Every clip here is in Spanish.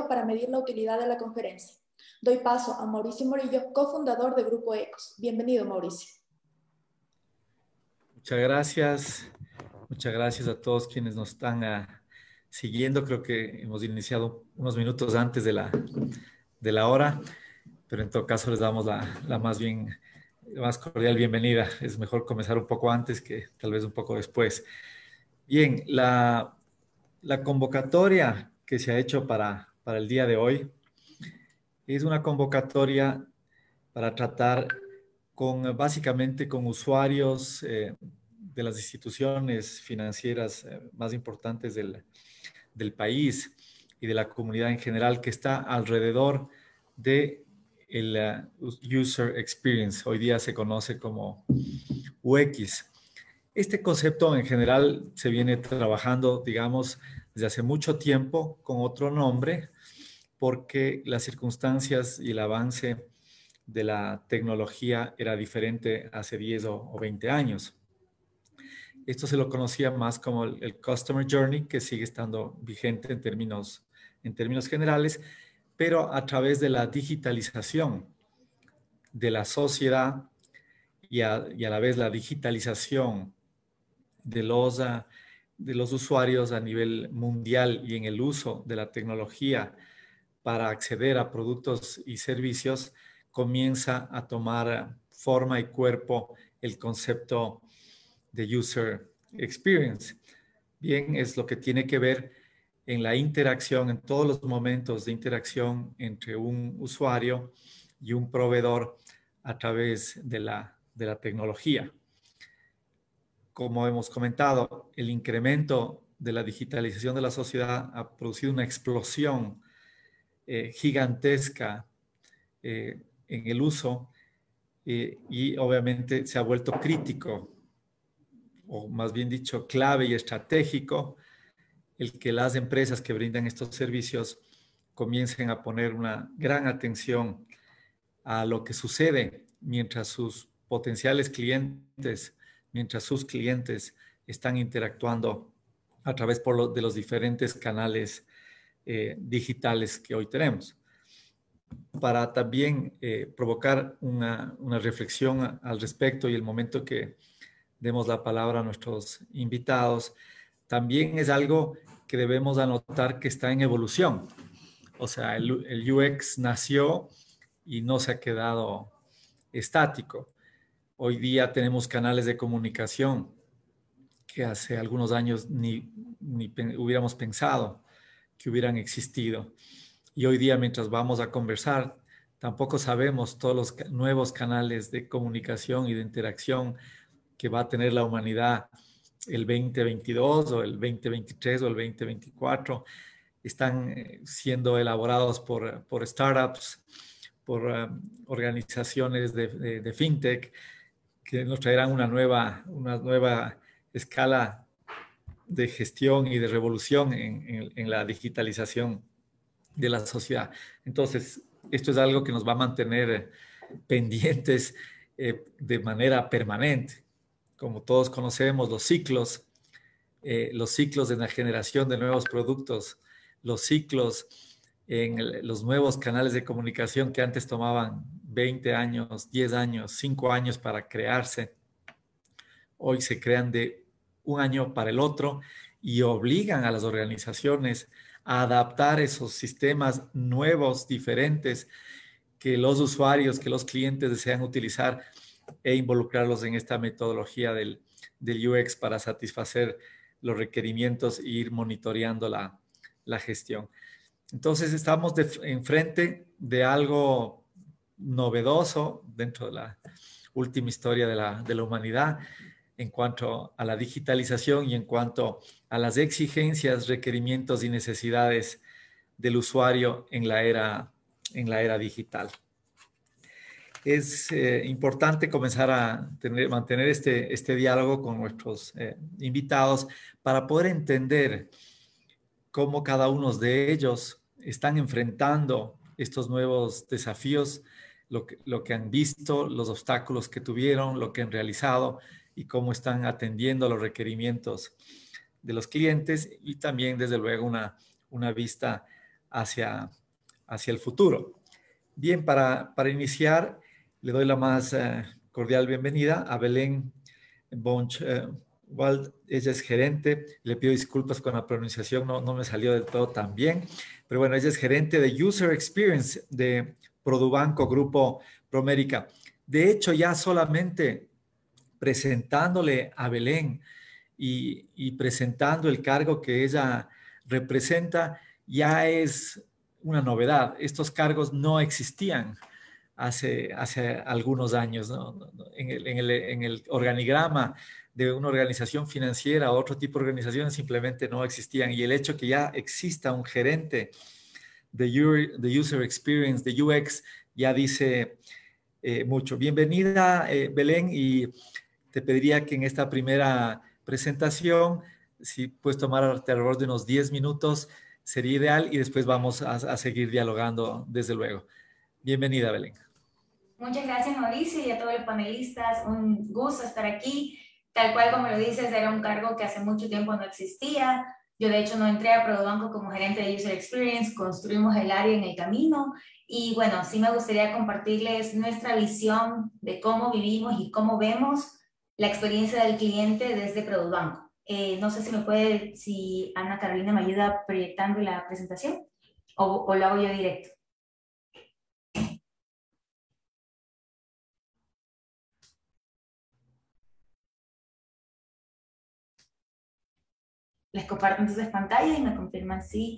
video para medir la utilidad de la conferencia. Doy paso a Mauricio Morillo, cofundador de Grupo Ecos. Bienvenido, Mauricio. Muchas gracias. Muchas gracias a todos quienes nos están siguiendo. Creo que hemos iniciado unos minutos antes de la hora, pero en todo caso les damos la más cordial bienvenida. Es mejor comenzar un poco antes que tal vez un poco después. Bien, la convocatoria que se ha hecho para el día de hoy es una convocatoria para tratar básicamente con usuarios de las instituciones financieras más importantes del país y de la comunidad en general que está alrededor de el User Experience. Hoy día se conoce como UX. Este concepto en general se viene trabajando, digamos, desde hace mucho tiempo con otro nombre, porque las circunstancias y el avance de la tecnología era diferente hace 10 o 20 años. Esto se lo conocía más como el Customer Journey, que sigue estando vigente en términos generales, pero a través de la digitalización de la sociedad y a la vez la digitalización de los usuarios a nivel mundial y en el uso de la tecnología para acceder a productos y servicios, comienza a tomar forma y cuerpo el concepto de User Experience. Bien, es lo que tiene que ver en la interacción, en todos los momentos de interacción entre un usuario y un proveedor a través de la tecnología. Como hemos comentado, el incremento de la digitalización de la sociedad ha producido una explosión gigantesca en el uso y obviamente se ha vuelto crítico, o más bien dicho, clave y estratégico, el que las empresas que brindan estos servicios comiencen a poner una gran atención a lo que sucede mientras sus potenciales clientes, mientras sus clientes están interactuando a través de los diferentes canales digitales que hoy tenemos. Para también provocar una reflexión al respecto y el momento que demos la palabra a nuestros invitados, también es algo que debemos anotar que está en evolución. O sea, el UX nació y no se ha quedado estático. Hoy día tenemos canales de comunicación que hace algunos años ni hubiéramos pensado que hubieran existido. Y hoy día, mientras vamos a conversar, tampoco sabemos todos los nuevos canales de comunicación y de interacción que va a tener la humanidad el 2022 o el 2023 o el 2024. Están siendo elaborados por startups, por organizaciones de fintech que nos traerán una nueva escala de gestión y de revolución en la digitalización de la sociedad. Entonces, esto es algo que nos va a mantener pendientes de manera permanente. Como todos conocemos, los ciclos en la generación de nuevos productos, los ciclos en los nuevos canales de comunicación que antes tomaban 20 años, 10 años, 5 años para crearse, hoy se crean de un año para el otro y obligan a las organizaciones a adaptar esos sistemas nuevos, diferentes, que los usuarios, que los clientes desean utilizar e involucrarlos en esta metodología del UX para satisfacer los requerimientos e ir monitoreando la gestión. Entonces estamos enfrente de algo novedoso dentro de la última historia de la humanidad en cuanto a la digitalización y en cuanto a las exigencias, requerimientos y necesidades del usuario en la era digital. Es importante comenzar a mantener este diálogo con nuestros invitados para poder entender cómo cada uno de ellos están enfrentando estos nuevos desafíos, lo que han visto, los obstáculos que tuvieron, lo que han realizado y cómo están atendiendo a los requerimientos de los clientes y también, desde luego, una vista hacia el futuro. Bien, para iniciar, le doy la más cordial bienvenida a Belén Bonch-Wald. Ella es gerente, le pido disculpas con la pronunciación, no me salió del todo tan bien, pero bueno, ella es gerente de User Experience de Produbanco Grupo Promérica. De hecho, ya solamente presentándole a Belén y presentando el cargo que ella representa, ya es una novedad. Estos cargos no existían hace algunos años, ¿no? En el organigrama de una organización financiera o otro tipo de organizaciones simplemente no existían. Y el hecho que ya exista un gerente de User Experience, de UX, ya dice mucho. Bienvenida, Belén, y te pediría que en esta primera presentación, si puedes tomar alrededor de unos 10 minutos, sería ideal, y después vamos a seguir dialogando, desde luego. Bienvenida, Belén. Muchas gracias, Mauricio, y a todos los panelistas. Un gusto estar aquí. Tal cual como lo dices, era un cargo que hace mucho tiempo no existía. Yo, de hecho, no entré a Produbanco como gerente de User Experience, construimos el área en el camino. Y bueno, sí me gustaría compartirles nuestra visión de cómo vivimos y cómo vemos la experiencia del cliente desde Produbanco. No sé si Ana Carolina me ayuda proyectando la presentación o lo hago yo directo. Les comparto entonces pantalla y me confirman si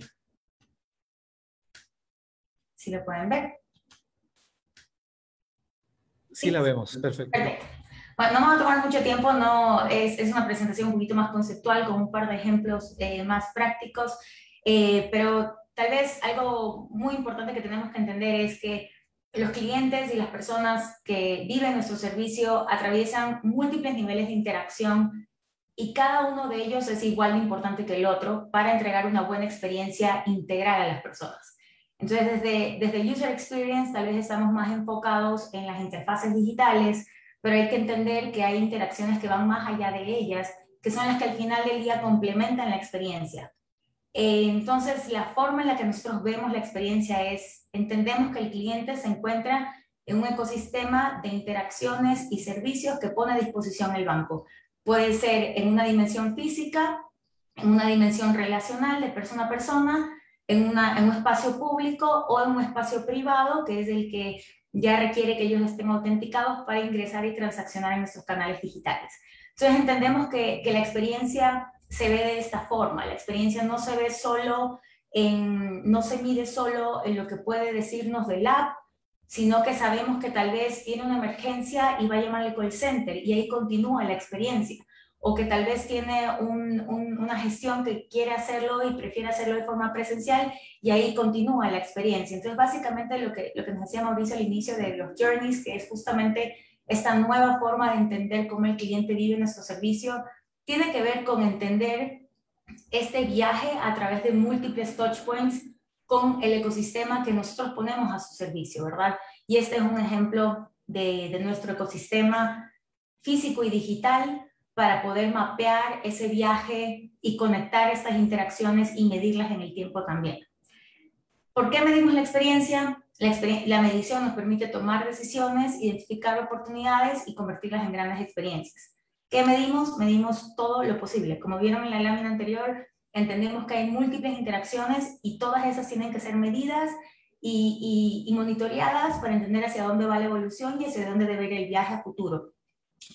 lo pueden ver. Sí, la vemos, perfecto. Perfecto. Bueno, no me va a tomar mucho tiempo, es una presentación un poquito más conceptual con un par de ejemplos más prácticos, pero tal vez algo muy importante que tenemos que entender es que los clientes y las personas que viven nuestro servicio atraviesan múltiples niveles de interacción y cada uno de ellos es igual de importante que el otro para entregar una buena experiencia integral a las personas. Entonces, desde User Experience tal vez estamos más enfocados en las interfaces digitales, pero hay que entender que hay interacciones que van más allá de ellas, que son las que al final del día complementan la experiencia. Entonces, la forma en la que nosotros vemos la experiencia es, entendemos que el cliente se encuentra en un ecosistema de interacciones y servicios que pone a disposición el banco. Puede ser en una dimensión física, en una dimensión relacional de persona a persona, en un espacio público o en un espacio privado, que es el que ya requiere que ellos estén autenticados para ingresar y transaccionar en nuestros canales digitales. Entonces entendemos que la experiencia se ve de esta forma. La experiencia no se ve solo no se mide solo en lo que puede decirnos del app, sino que sabemos que tal vez tiene una emergencia y va a llamarle call center y ahí continúa la experiencia, o que tal vez tiene una gestión que quiere hacerlo y prefiere hacerlo de forma presencial y ahí continúa la experiencia. Entonces, básicamente lo que nos decía Mauricio al inicio de los journeys, que es justamente esta nueva forma de entender cómo el cliente vive nuestro servicio, tiene que ver con entender este viaje a través de múltiples touchpoints con el ecosistema que nosotros ponemos a su servicio, ¿verdad? Y este es un ejemplo de nuestro ecosistema físico y digital para poder mapear ese viaje y conectar estas interacciones y medirlas en el tiempo también. ¿Por qué medimos la experiencia? La medición nos permite tomar decisiones, identificar oportunidades y convertirlas en grandes experiencias. ¿Qué medimos? Medimos todo lo posible. Como vieron en la lámina anterior, entendemos que hay múltiples interacciones y todas esas tienen que ser medidas y monitoreadas para entender hacia dónde va la evolución y hacia dónde debe ir el viaje a futuro.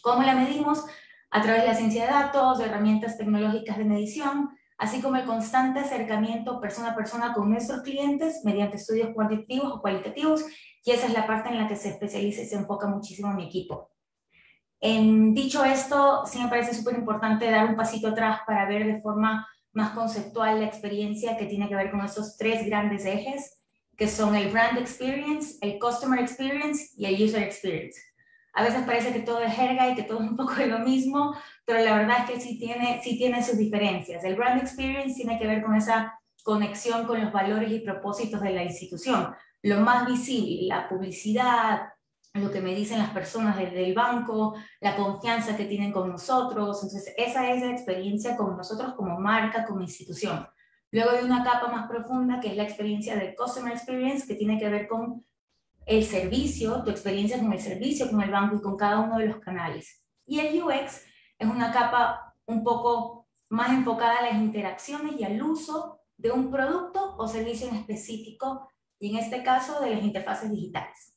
¿Cómo la medimos? A través de la ciencia de datos, de herramientas tecnológicas de medición, así como el constante acercamiento persona a persona con nuestros clientes mediante estudios cuantitativos o cualitativos, y esa es la parte en la que se especializa y se enfoca muchísimo mi equipo. Dicho esto, sí me parece súper importante dar un pasito atrás para ver de forma más conceptual la experiencia que tiene que ver con esos tres grandes ejes, que son el brand experience, el customer experience y el user experience. A veces parece que todo es jerga y que todo es un poco de lo mismo, pero la verdad es que sí tiene sus diferencias. El brand experience tiene que ver con esa conexión con los valores y propósitos de la institución. Lo más visible, la publicidad, lo que me dicen las personas del banco, la confianza que tienen con nosotros. Entonces, esa es la experiencia con nosotros como marca, como institución. Luego hay una capa más profunda que es la experiencia de Customer Experience, que tiene que ver con el servicio, tu experiencia con el servicio, con el banco y con cada uno de los canales. Y el UX es una capa un poco más enfocada a las interacciones y al uso de un producto o servicio en específico, y en este caso de las interfaces digitales.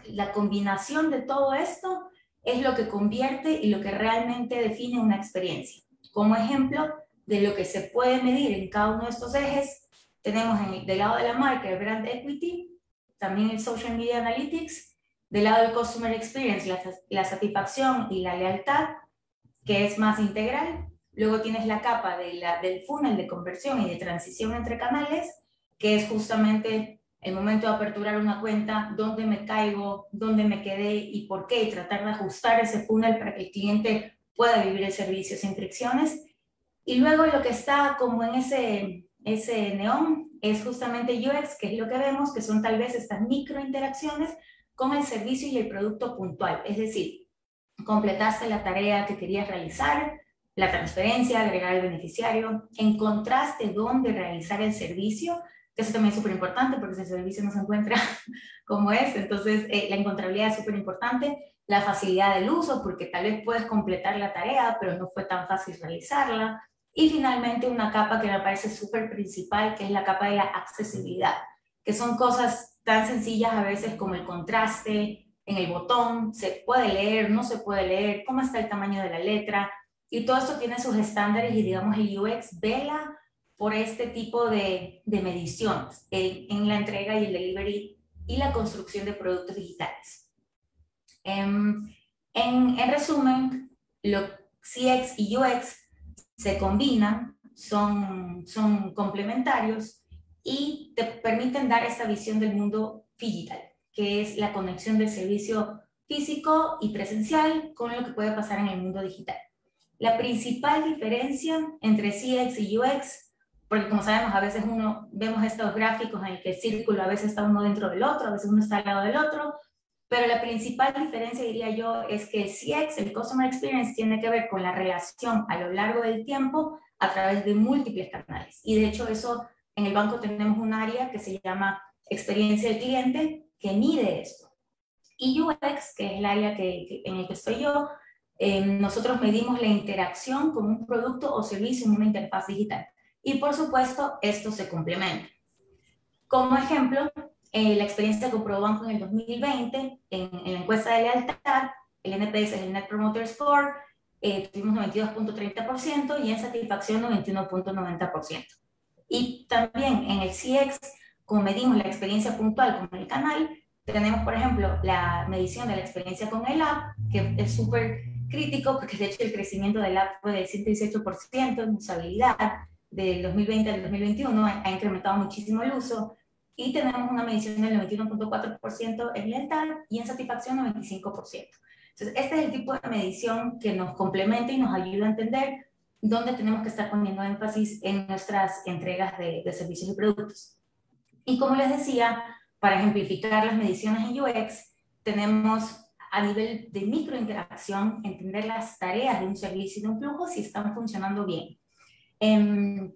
La combinación de todo esto es lo que convierte y lo que realmente define una experiencia. Como ejemplo de lo que se puede medir en cada uno de estos ejes, tenemos del lado de la marca el Brand Equity, también el Social Media Analytics, del lado del Customer Experience, la satisfacción y la lealtad, que es más integral. Luego tienes la capa del funnel de conversión y de transición entre canales, que es justamente el momento de aperturar una cuenta, dónde me caigo, dónde me quedé y por qué, y tratar de ajustar ese funnel para que el cliente pueda vivir el servicio sin fricciones. Y luego lo que está como en ese neón es justamente UX, que es lo que vemos, que son tal vez estas microinteracciones con el servicio y el producto puntual. Es decir, completaste la tarea que querías realizar, la transferencia, agregar el beneficiario, encontraste dónde realizar el servicio, que eso también es súper importante porque si el servicio no se encuentra como es, entonces la encontrabilidad es súper importante, la facilidad del uso, porque tal vez puedes completar la tarea, pero no fue tan fácil realizarla, y finalmente una capa que me parece súper principal, que es la capa de la accesibilidad, que son cosas tan sencillas a veces como el contraste en el botón, se puede leer, no se puede leer, cómo está el tamaño de la letra, y todo esto tiene sus estándares y digamos el UX vela por este tipo de mediciones en la entrega y el delivery y la construcción de productos digitales. En resumen, CX y UX se combinan, son complementarios y te permiten dar esta visión del mundo digital, que es la conexión del servicio físico y presencial con lo que puede pasar en el mundo digital. La principal diferencia entre CX y UX, porque como sabemos a veces vemos estos gráficos en el que el círculo a veces está uno dentro del otro, a veces uno está al lado del otro, pero la principal diferencia, diría yo, es que el CX, el Customer Experience, tiene que ver con la relación a lo largo del tiempo a través de múltiples canales. Y de hecho eso, en el banco tenemos un área que se llama experiencia del cliente, que mide esto. Y UX, que es el área en el que estoy yo, nosotros medimos la interacción con un producto o servicio en una interfaz digital. Y por supuesto, esto se complementa. Como ejemplo, la experiencia que comprobó Banco en el 2020, en la encuesta de lealtad, el NPS es el Net Promoter Score, tuvimos 92.30% y en satisfacción 91.90%. Y también en el CX, como medimos la experiencia puntual con el canal, tenemos, por ejemplo, la medición de la experiencia con el app, que es súper crítico porque de hecho el crecimiento del app fue del 118% en usabilidad del 2020 al 2021, ha incrementado muchísimo el uso, y tenemos una medición del 91.4% en lealtad y en satisfacción 95%. Entonces, este es el tipo de medición que nos complementa y nos ayuda a entender dónde tenemos que estar poniendo énfasis en nuestras entregas de servicios y productos. Y como les decía, para ejemplificar las mediciones en UX, tenemos a nivel de microinteracción, entender las tareas de un servicio y de un flujo si están funcionando bien.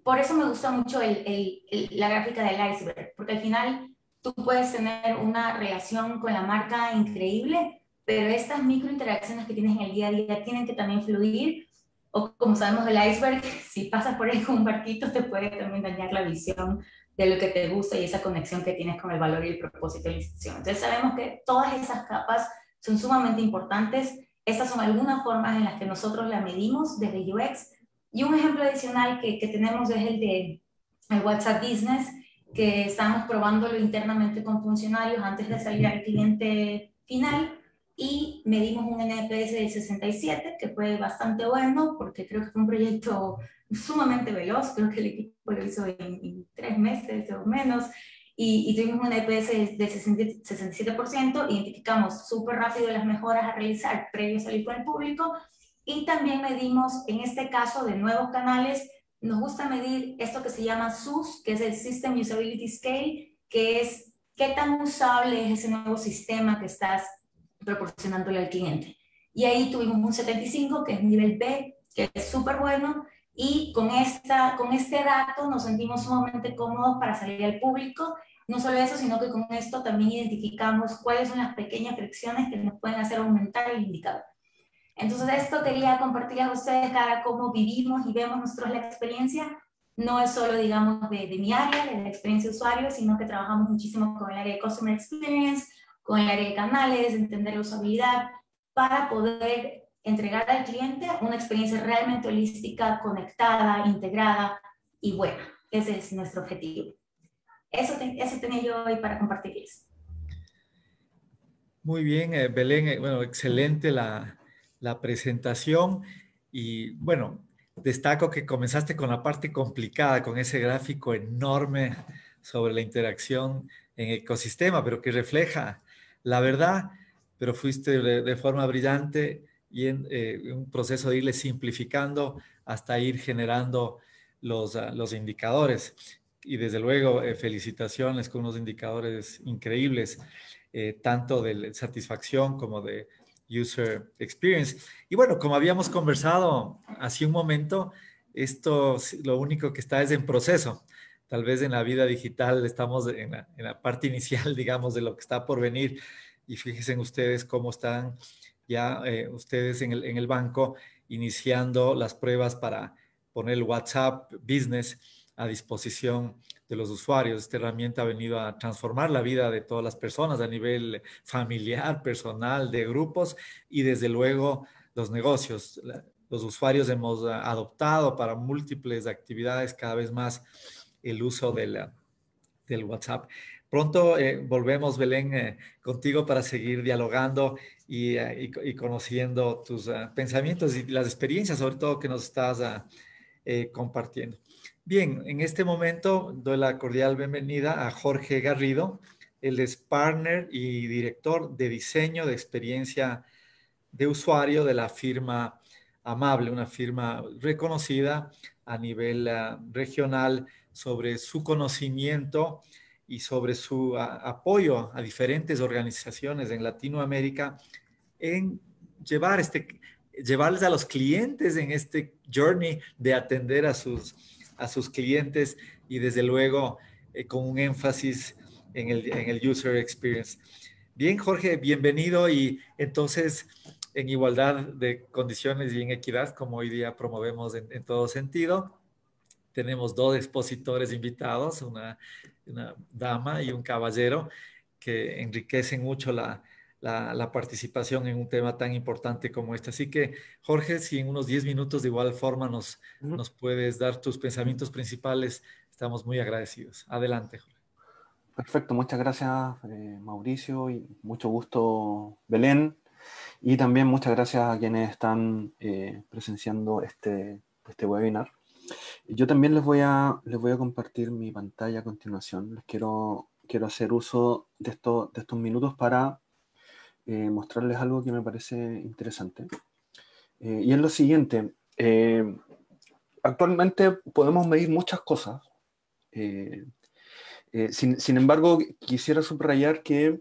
Por eso me gusta mucho la gráfica del iceberg, porque al final tú puedes tener una relación con la marca increíble, pero estas microinteracciones que tienes en el día a día tienen que también fluir, o como sabemos del iceberg, si pasas por ahí con un barquito te puede también dañar la visión de lo que te gusta y esa conexión que tienes con el valor y el propósito de la institución. Entonces sabemos que todas esas capas son sumamente importantes. Estas son algunas formas en las que nosotros la medimos desde UX. Y un ejemplo adicional que tenemos es el WhatsApp Business, que estamos probándolo internamente con funcionarios antes de salir al cliente final, y medimos un NPS de 67, que fue bastante bueno, porque creo que fue un proyecto sumamente veloz, creo que el equipo lo hizo en 3 meses o menos, y tuvimos un NPS de 67%, identificamos súper rápido las mejoras a realizar previos a salir con el público, y también medimos, en este caso de nuevos canales, nos gusta medir esto que se llama SUS, que es el System Usability Scale, que es qué tan usable es ese nuevo sistema que estás proporcionándole al cliente. Y ahí tuvimos un 75, que es nivel B, que es súper bueno, y con este dato nos sentimos sumamente cómodos para salir al público. No solo eso, sino que con esto también identificamos cuáles son las pequeñas fricciones que nos pueden hacer aumentar el indicador. Entonces esto quería compartir a ustedes cara cómo vivimos y vemos nosotros la experiencia. No es solo, digamos, de mi área, de la experiencia de usuario, sino que trabajamos muchísimo con el área de Customer Experience, con el área de canales, de entender la usabilidad, para poder entregar al cliente una experiencia realmente holística, conectada, integrada y buena. Ese es nuestro objetivo. Eso tenía yo hoy para compartirles. Muy bien, Belén. Bueno, excelente la presentación. Y bueno, destaco que comenzaste con la parte complicada, con ese gráfico enorme sobre la interacción en ecosistema, pero que refleja la verdad, pero fuiste de forma brillante y en un proceso de irle simplificando hasta ir generando los indicadores. Y desde luego, felicitaciones con unos indicadores increíbles, tanto de satisfacción como de user experience. Y bueno, como habíamos conversado hace un momento, esto lo único que está es en proceso. Tal vez en la vida digital estamos en la parte inicial, digamos, de lo que está por venir. Y fíjense ustedes cómo están ya ustedes en el banco iniciando las pruebas para poner el WhatsApp Business a disposición de los usuarios. Esta herramienta ha venido a transformar la vida de todas las personas a nivel familiar, personal, de grupos y desde luego los negocios. Los usuarios hemos adoptado para múltiples actividades cada vez más el uso del WhatsApp. Pronto volvemos, Belén, contigo para seguir dialogando y conociendo tus pensamientos y las experiencias, sobre todo que nos estás compartiendo. Bien, en este momento doy la cordial bienvenida a Jorge Garrido. Él es partner y director de diseño de experiencia de usuario de la firma Amable, una firma reconocida a nivel regional sobre su conocimiento y sobre su apoyo a diferentes organizaciones en Latinoamérica en llevarles a los clientes en este journey de atender a sus clientes y desde luego con un énfasis en el user experience. Bien, Jorge, bienvenido y entonces en igualdad de condiciones y en equidad, como hoy día promovemos en todo sentido, tenemos dos expositores invitados, una dama y un caballero, que enriquecen mucho la participación en un tema tan importante como este. Así que, Jorge, si en unos 10 minutos de igual forma nos puedes dar tus pensamientos principales, estamos muy agradecidos. Adelante, Jorge. Perfecto, muchas gracias Mauricio y mucho gusto Belén y también muchas gracias a quienes están presenciando este webinar. Yo también les voy a compartir mi pantalla a continuación. Les quiero hacer uso de estos minutos para mostrarles algo que me parece interesante. Y es lo siguiente. Actualmente podemos medir muchas cosas. Sin embargo, quisiera subrayar que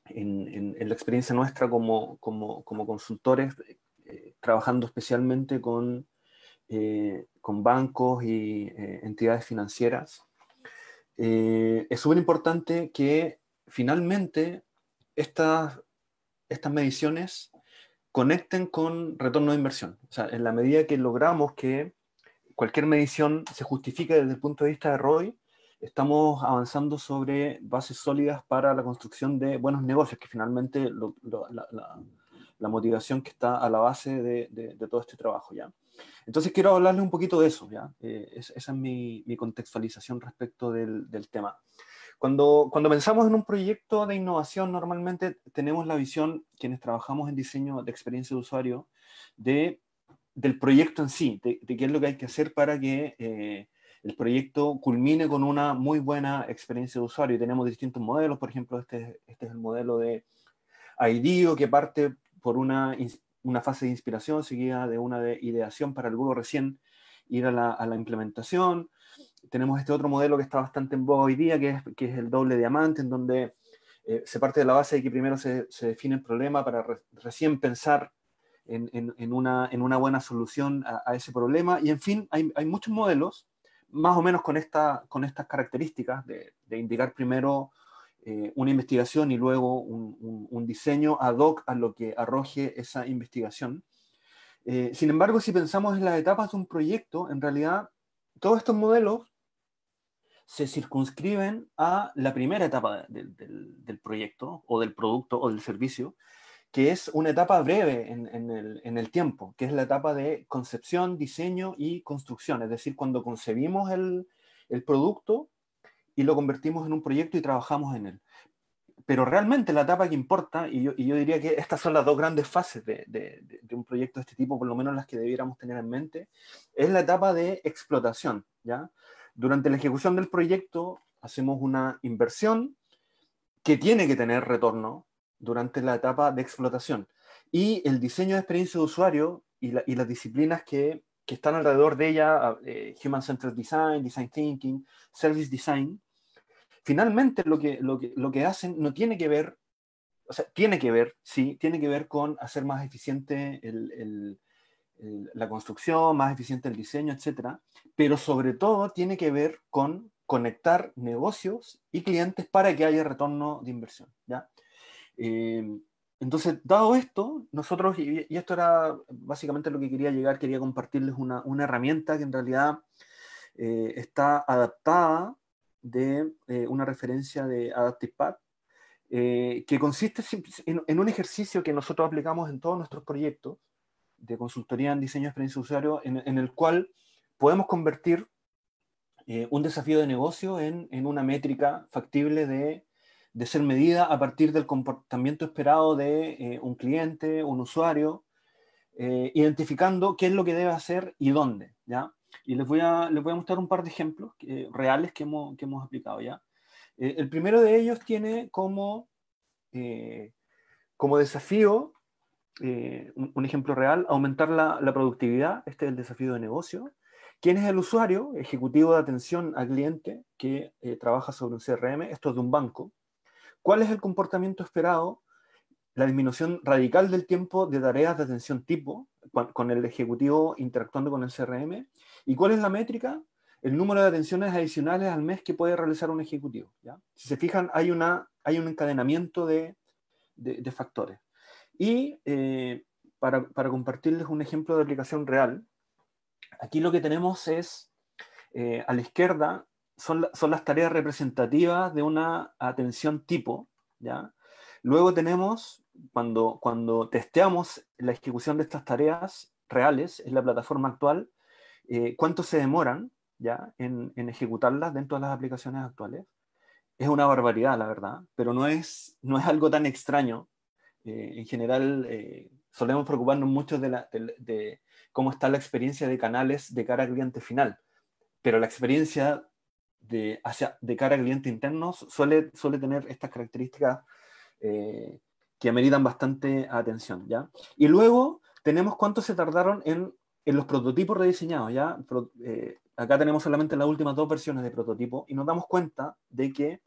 en la experiencia nuestra como consultores, trabajando especialmente con bancos y entidades financieras, es súper importante que finalmente estas mediciones conecten con retorno de inversión. O sea, en la medida que logramos que cualquier medición se justifique desde el punto de vista de ROI, estamos avanzando sobre bases sólidas para la construcción de buenos negocios, que finalmente la motivación que está a la base de todo este trabajo, ¿ya? Entonces quiero hablarles un poquito de eso, ¿ya? Esa es mi contextualización respecto del tema. Cuando pensamos en un proyecto de innovación, normalmente tenemos la visión, quienes trabajamos en diseño de experiencia de usuario, del proyecto en sí, de qué es lo que hay que hacer para que el proyecto culmine con una muy buena experiencia de usuario. Y tenemos distintos modelos, por ejemplo, este es el modelo de IDEO, que parte por una fase de inspiración seguida de una de ideación para luego recién ir a la implementación. Tenemos este otro modelo que está bastante en boga hoy día, que es el doble diamante, en donde se parte de la base de que primero se define el problema para recién pensar en una buena solución a ese problema. Y en fin, hay muchos modelos, más o menos con estas características de indicar primero una investigación y luego un diseño ad hoc a lo que arroje esa investigación. Sin embargo, si pensamos en las etapas de un proyecto, en realidad todos estos modelos se circunscriben a la primera etapa del proyecto o del producto o del servicio, que es una etapa breve en el tiempo, que es la etapa de concepción, diseño y construcción, es decir, cuando concebimos el producto y lo convertimos en un proyecto y trabajamos en él. Pero realmente la etapa que importa, y yo diría que estas son las dos grandes fases de un proyecto de este tipo, por lo menos las que debiéramos tener en mente, es la etapa de explotación, ¿ya? Durante la ejecución del proyecto hacemos una inversión que tiene que tener retorno durante la etapa de explotación. Y el diseño de experiencia de usuario y las disciplinas que están alrededor de ella, Human Centered Design, Design Thinking, Service Design, finalmente lo que hacen no tiene que ver, o sea, tiene que ver con hacer más eficiente la construcción, más eficiente el diseño, etcétera, pero sobre todo tiene que ver con conectar negocios y clientes para que haya retorno de inversión, ¿ya? Entonces, dado esto, nosotros, y esto era básicamente lo que quería llegar, quería compartirles una herramienta que en realidad está adaptada de una referencia de AdaptivePath, que consiste en un ejercicio que nosotros aplicamos en todos nuestros proyectos de consultoría en diseño de experiencia de usuario, en el cual podemos convertir un desafío de negocio en una métrica factible de ser medida a partir del comportamiento esperado de un cliente, un usuario, identificando qué es lo que debe hacer y dónde, ¿ya? Y les voy a mostrar un par de ejemplos reales que hemos aplicado, ¿ya? El primero de ellos tiene como desafío, un ejemplo real, aumentar la productividad. Este es el desafío de negocio. ¿Quién es el usuario? Ejecutivo de atención al cliente que trabaja sobre un CRM. Esto es de un banco. ¿Cuál es el comportamiento esperado? La disminución radical del tiempo de tareas de atención tipo, con el ejecutivo interactuando con el CRM. ¿Y cuál es la métrica? El número de atenciones adicionales al mes que puede realizar un ejecutivo, ¿ya? Si se fijan, hay un encadenamiento de factores. Y para compartirles un ejemplo de aplicación real, aquí lo que tenemos es, a la izquierda, son las tareas representativas de una atención tipo, ¿ya? Luego tenemos, cuando testeamos la ejecución de estas tareas reales en la plataforma actual, cuánto se demoran, ¿ya? en ejecutarlas dentro de las aplicaciones actuales. Es una barbaridad, la verdad, pero no es algo tan extraño. En general, solemos preocuparnos mucho de cómo está la experiencia de canales de cara al cliente final, pero la experiencia de cara al cliente interno suele tener estas características que ameritan bastante atención, ¿ya? Y luego tenemos cuánto se tardaron en los prototipos rediseñados, ¿ya? Acá tenemos solamente las últimas 2 versiones de prototipo y nos damos cuenta de que,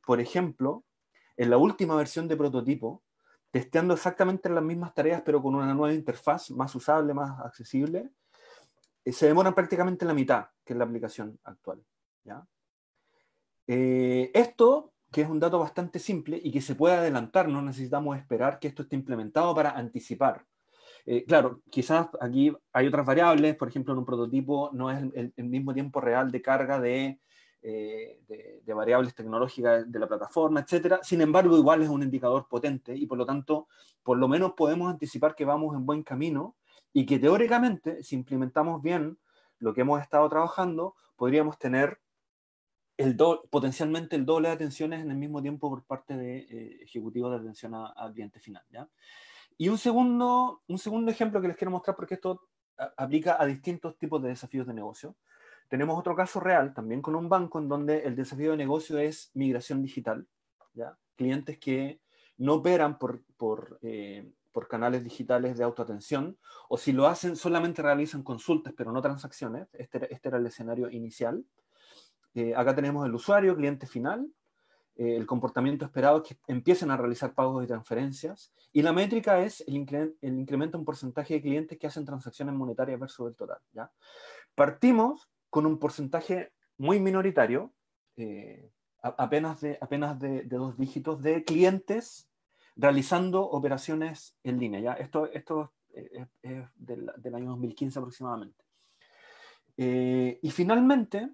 por ejemplo, en la última versión de prototipo, testeando exactamente las mismas tareas pero con una nueva interfaz más usable, más accesible, se demoran prácticamente la mitad que en la aplicación actual, ¿ya? Esto, que es un dato bastante simple y que se puede adelantar, no necesitamos esperar que esto esté implementado para anticipar. Claro, quizás aquí hay otras variables, por ejemplo, en un prototipo no es el mismo tiempo real de carga de variables tecnológicas de la plataforma, etc. Sin embargo, igual es un indicador potente y por lo tanto, por lo menos podemos anticipar que vamos en buen camino y que teóricamente, si implementamos bien lo que hemos estado trabajando, podríamos tener potencialmente el doble de atenciones en el mismo tiempo por parte de ejecutivos de atención al cliente final, ¿ya? Y un segundo ejemplo que les quiero mostrar, porque esto aplica a distintos tipos de desafíos de negocio. Tenemos otro caso real, también con un banco, en donde el desafío de negocio es migración digital, ¿ya? Clientes que no operan por canales digitales de autoatención, o si lo hacen, solamente realizan consultas, pero no transacciones. Este era el escenario inicial. Acá tenemos el usuario, cliente final, el comportamiento esperado es que empiecen a realizar pagos y transferencias, y la métrica es el incremento en porcentaje de clientes que hacen transacciones monetarias versus el total, ¿ya? Partimos con un porcentaje muy minoritario, apenas de 2 dígitos, de clientes realizando operaciones en línea, ¿ya? Esto es del año 2015 aproximadamente. Y finalmente,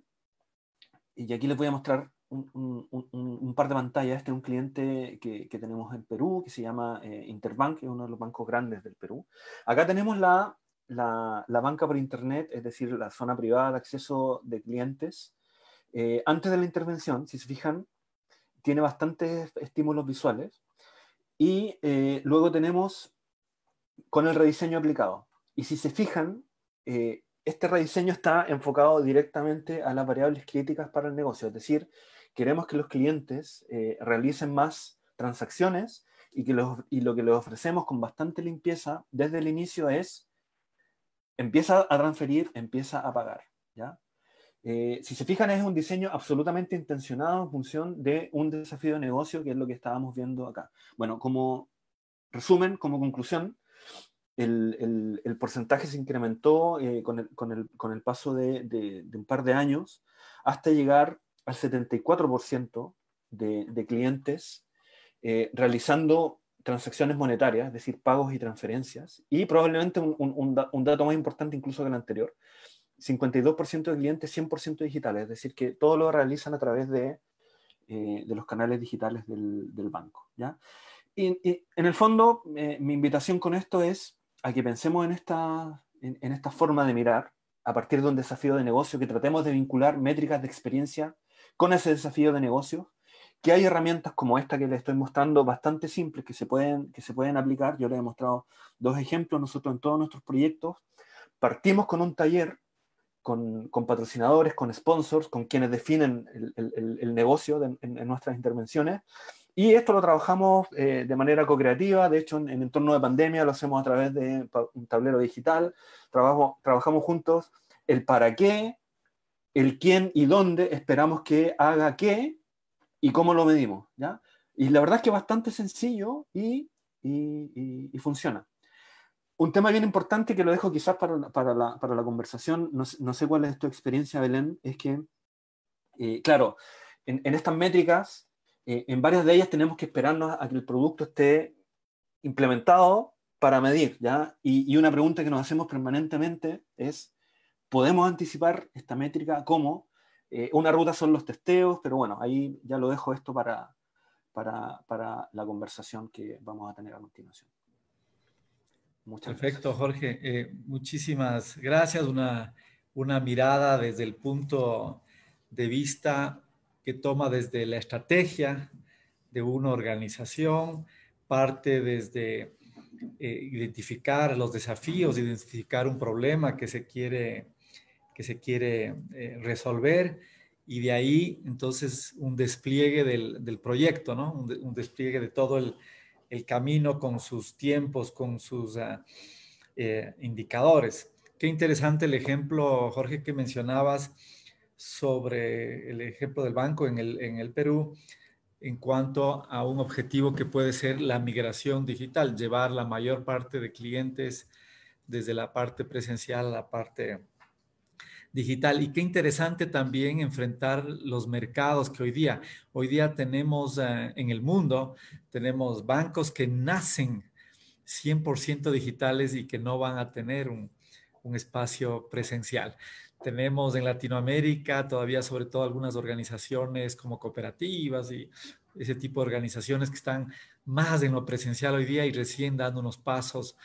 y aquí les voy a mostrar un par de pantallas. Este es un cliente que tenemos en Perú, que se llama Interbank, que es uno de los bancos grandes del Perú. Acá tenemos la banca por internet, es decir, la zona privada de acceso de clientes. Antes de la intervención, si se fijan, tiene bastantes estímulos visuales. Y luego tenemos con el rediseño aplicado. Y si se fijan, este rediseño está enfocado directamente a las variables críticas para el negocio. Es decir, queremos que los clientes realicen más transacciones y lo que les ofrecemos con bastante limpieza desde el inicio es: empieza a transferir, empieza a pagar, ¿ya? Si se fijan, es un diseño absolutamente intencionado en función de un desafío de negocio, que es lo que estábamos viendo acá. Bueno, como resumen, como conclusión, el porcentaje se incrementó con el paso de un par de años hasta llegar al 74% de clientes realizando transacciones monetarias, es decir, pagos y transferencias, y probablemente un dato más importante incluso que el anterior: 52% de clientes 100% digitales, es decir, que todo lo realizan a través de los canales digitales del banco, ¿ya? Y en el fondo, mi invitación con esto es a que pensemos en esta forma de mirar a partir de un desafío de negocio, que tratemos de vincular métricas de experiencia con ese desafío de negocio, que hay herramientas como esta que les estoy mostrando, bastante simples, que se pueden aplicar. Yo les he mostrado 2 ejemplos. Nosotros en todos nuestros proyectos partimos con un taller con patrocinadores, con sponsors, con quienes definen el negocio en nuestras intervenciones. Y esto lo trabajamos de manera co-creativa. De hecho, en entorno de pandemia lo hacemos a través de un tablero digital. Trabajamos juntos el para qué, el quién y dónde esperamos que haga qué y cómo lo medimos, ¿ya? Y la verdad es que es bastante sencillo y funciona. Un tema bien importante que lo dejo quizás para la conversación, no sé cuál es tu experiencia, Belén, es que, claro, en estas métricas, en varias de ellas tenemos que esperarnos a que el producto esté implementado para medir, ¿ya? Y una pregunta que nos hacemos permanentemente es: ¿podemos anticipar esta métrica? ¿Cómo? Una ruta son los testeos, pero bueno, ahí ya lo dejo esto para la conversación que vamos a tener a continuación. Muchas Perfecto, gracias. Jorge. Muchísimas gracias. Una mirada desde el punto de vista que toma desde la estrategia de una organización, parte desde identificar los desafíos, identificar un problema que se quiere resolver, y de ahí entonces un despliegue del proyecto, ¿no? Un despliegue de todo el camino con sus tiempos, con sus indicadores. Qué interesante el ejemplo, Jorge, que mencionabas sobre el ejemplo del banco en el Perú, en cuanto a un objetivo que puede ser la migración digital, llevar la mayor parte de clientes desde la parte presencial a la parte digital. Y qué interesante también enfrentar los mercados que hoy día tenemos en el mundo. Tenemos bancos que nacen 100% digitales y que no van a tener un espacio presencial. Tenemos en Latinoamérica todavía, sobre todo, algunas organizaciones como cooperativas y ese tipo de organizaciones que están más en lo presencial hoy día y recién dando unos pasos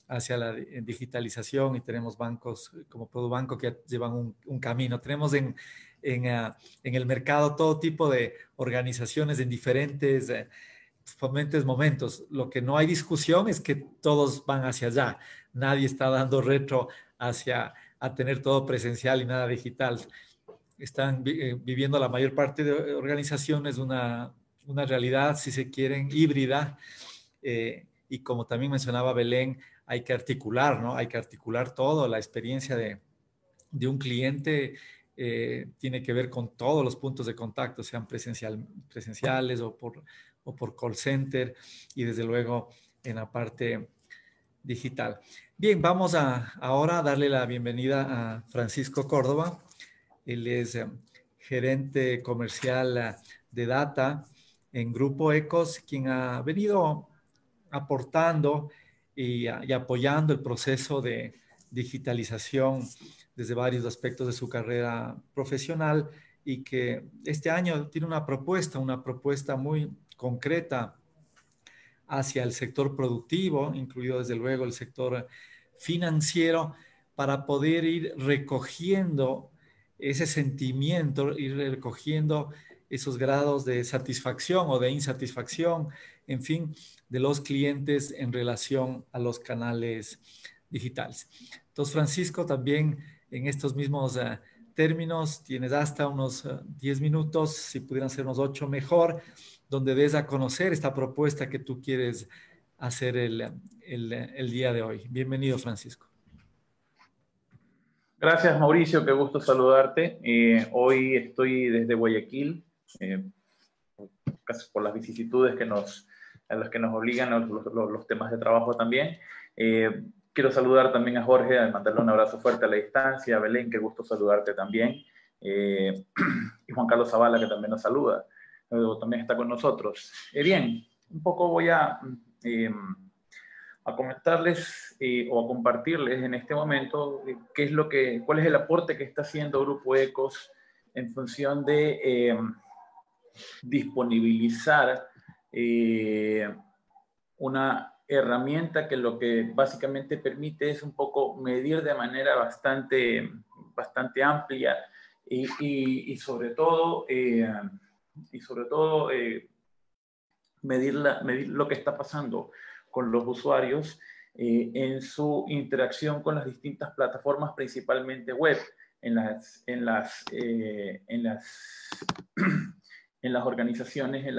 hacia la digitalización, y tenemos bancos como ProduBanco que llevan un camino. Tenemos en el mercado todo tipo de organizaciones en diferentes momentos. Lo que no hay discusión es que todos van hacia allá. Nadie está dando retro hacia a tener todo presencial y nada digital. Están viviendo la mayor parte de organizaciones una realidad, si se quieren, híbrida. Y como también mencionaba Belén, hay que articular, ¿no? Hay que articular todo, la experiencia de un cliente tiene que ver con todos los puntos de contacto, sean presenciales o por call center, y desde luego en la parte digital. Bien, vamos ahora a darle la bienvenida a Francisco Córdoba. Él es gerente comercial de Data en Grupo Ecos, quien ha venido aportando y apoyando el proceso de digitalización desde varios aspectos de su carrera profesional, y que este año tiene una propuesta muy concreta hacia el sector productivo, incluido desde luego el sector financiero, para poder ir recogiendo ese sentimiento, ir recogiendo esos grados de satisfacción o de insatisfacción, en fin, de los clientes en relación a los canales digitales. Entonces, Francisco, también en estos mismos términos, tienes hasta unos 10 minutos, si pudieran ser unos 8 mejor, donde des a conocer esta propuesta que tú quieres hacer el día de hoy. Bienvenido, Francisco. Gracias, Mauricio, qué gusto saludarte. Hoy estoy desde Guayaquil, casi por las vicisitudes a las que nos obligan los temas de trabajo también. Quiero saludar también a Jorge, a mandarle un abrazo fuerte a la distancia, a Belén, qué gusto saludarte también, y Juan Carlos Zavala, que también nos saluda, también está con nosotros. Bien, un poco voy a comentarles o a compartirles en este momento cuál es el aporte que está haciendo Grupo Ecos en función de disponibilizar una herramienta que lo que básicamente permite es un poco medir de manera bastante amplia y sobre todo medir lo que está pasando con los usuarios en su interacción con las distintas plataformas, principalmente web, en las organizaciones en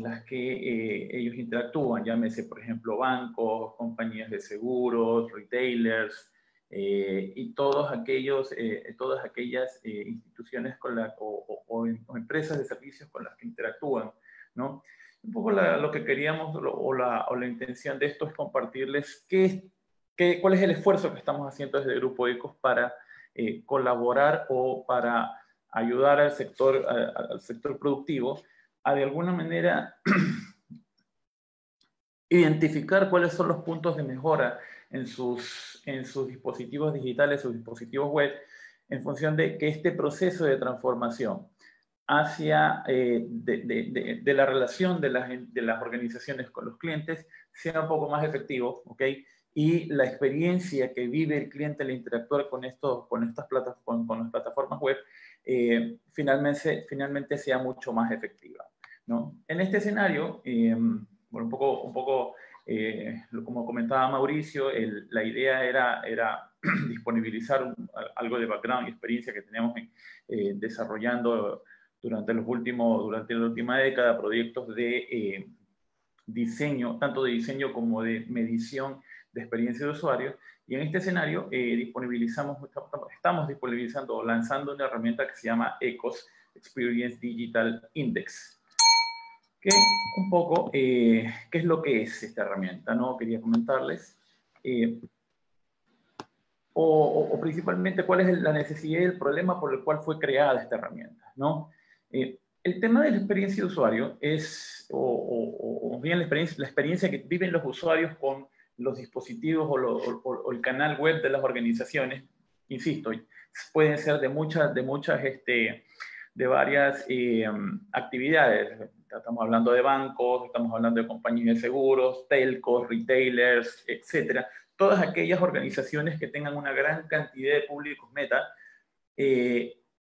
las que ellos interactúan, llámese, por ejemplo, bancos, compañías de seguros, retailers, y todas aquellas instituciones o empresas de servicios con las que interactúan, ¿no? Un poco lo que queríamos o la intención de esto es compartirles cuál es el esfuerzo que estamos haciendo desde Grupo Ecos para colaborar o para ayudar al sector productivo a de alguna manera identificar cuáles son los puntos de mejora en sus dispositivos digitales, sus dispositivos web, en función de que este proceso de transformación hacia de la relación de las organizaciones con los clientes sea un poco más efectivo, ¿ok? Y la experiencia que vive el cliente al interactuar con las plataformas web finalmente sea mucho más efectiva, ¿no? En este escenario, bueno, un poco como comentaba Mauricio, la idea era disponibilizar algo de background y experiencia que tenemos desarrollando durante la última década, proyectos de diseño, tanto de diseño como de medición de experiencia de usuario. Y en este escenario estamos disponibilizando o lanzando una herramienta que se llama Ecos Experience Digital Index. Que un poco, ¿qué es lo que es esta herramienta? ¿No? Quería comentarles. O principalmente cuál es la necesidad y el problema por el cual fue creada esta herramienta, ¿no? El tema de la experiencia de usuario es, o bien la experiencia que viven los usuarios con los dispositivos o el canal web de las organizaciones, insisto, pueden ser de varias actividades. Estamos hablando de bancos, estamos hablando de compañías de seguros, telcos, retailers, etcétera. Todas aquellas organizaciones que tengan una gran cantidad de públicos meta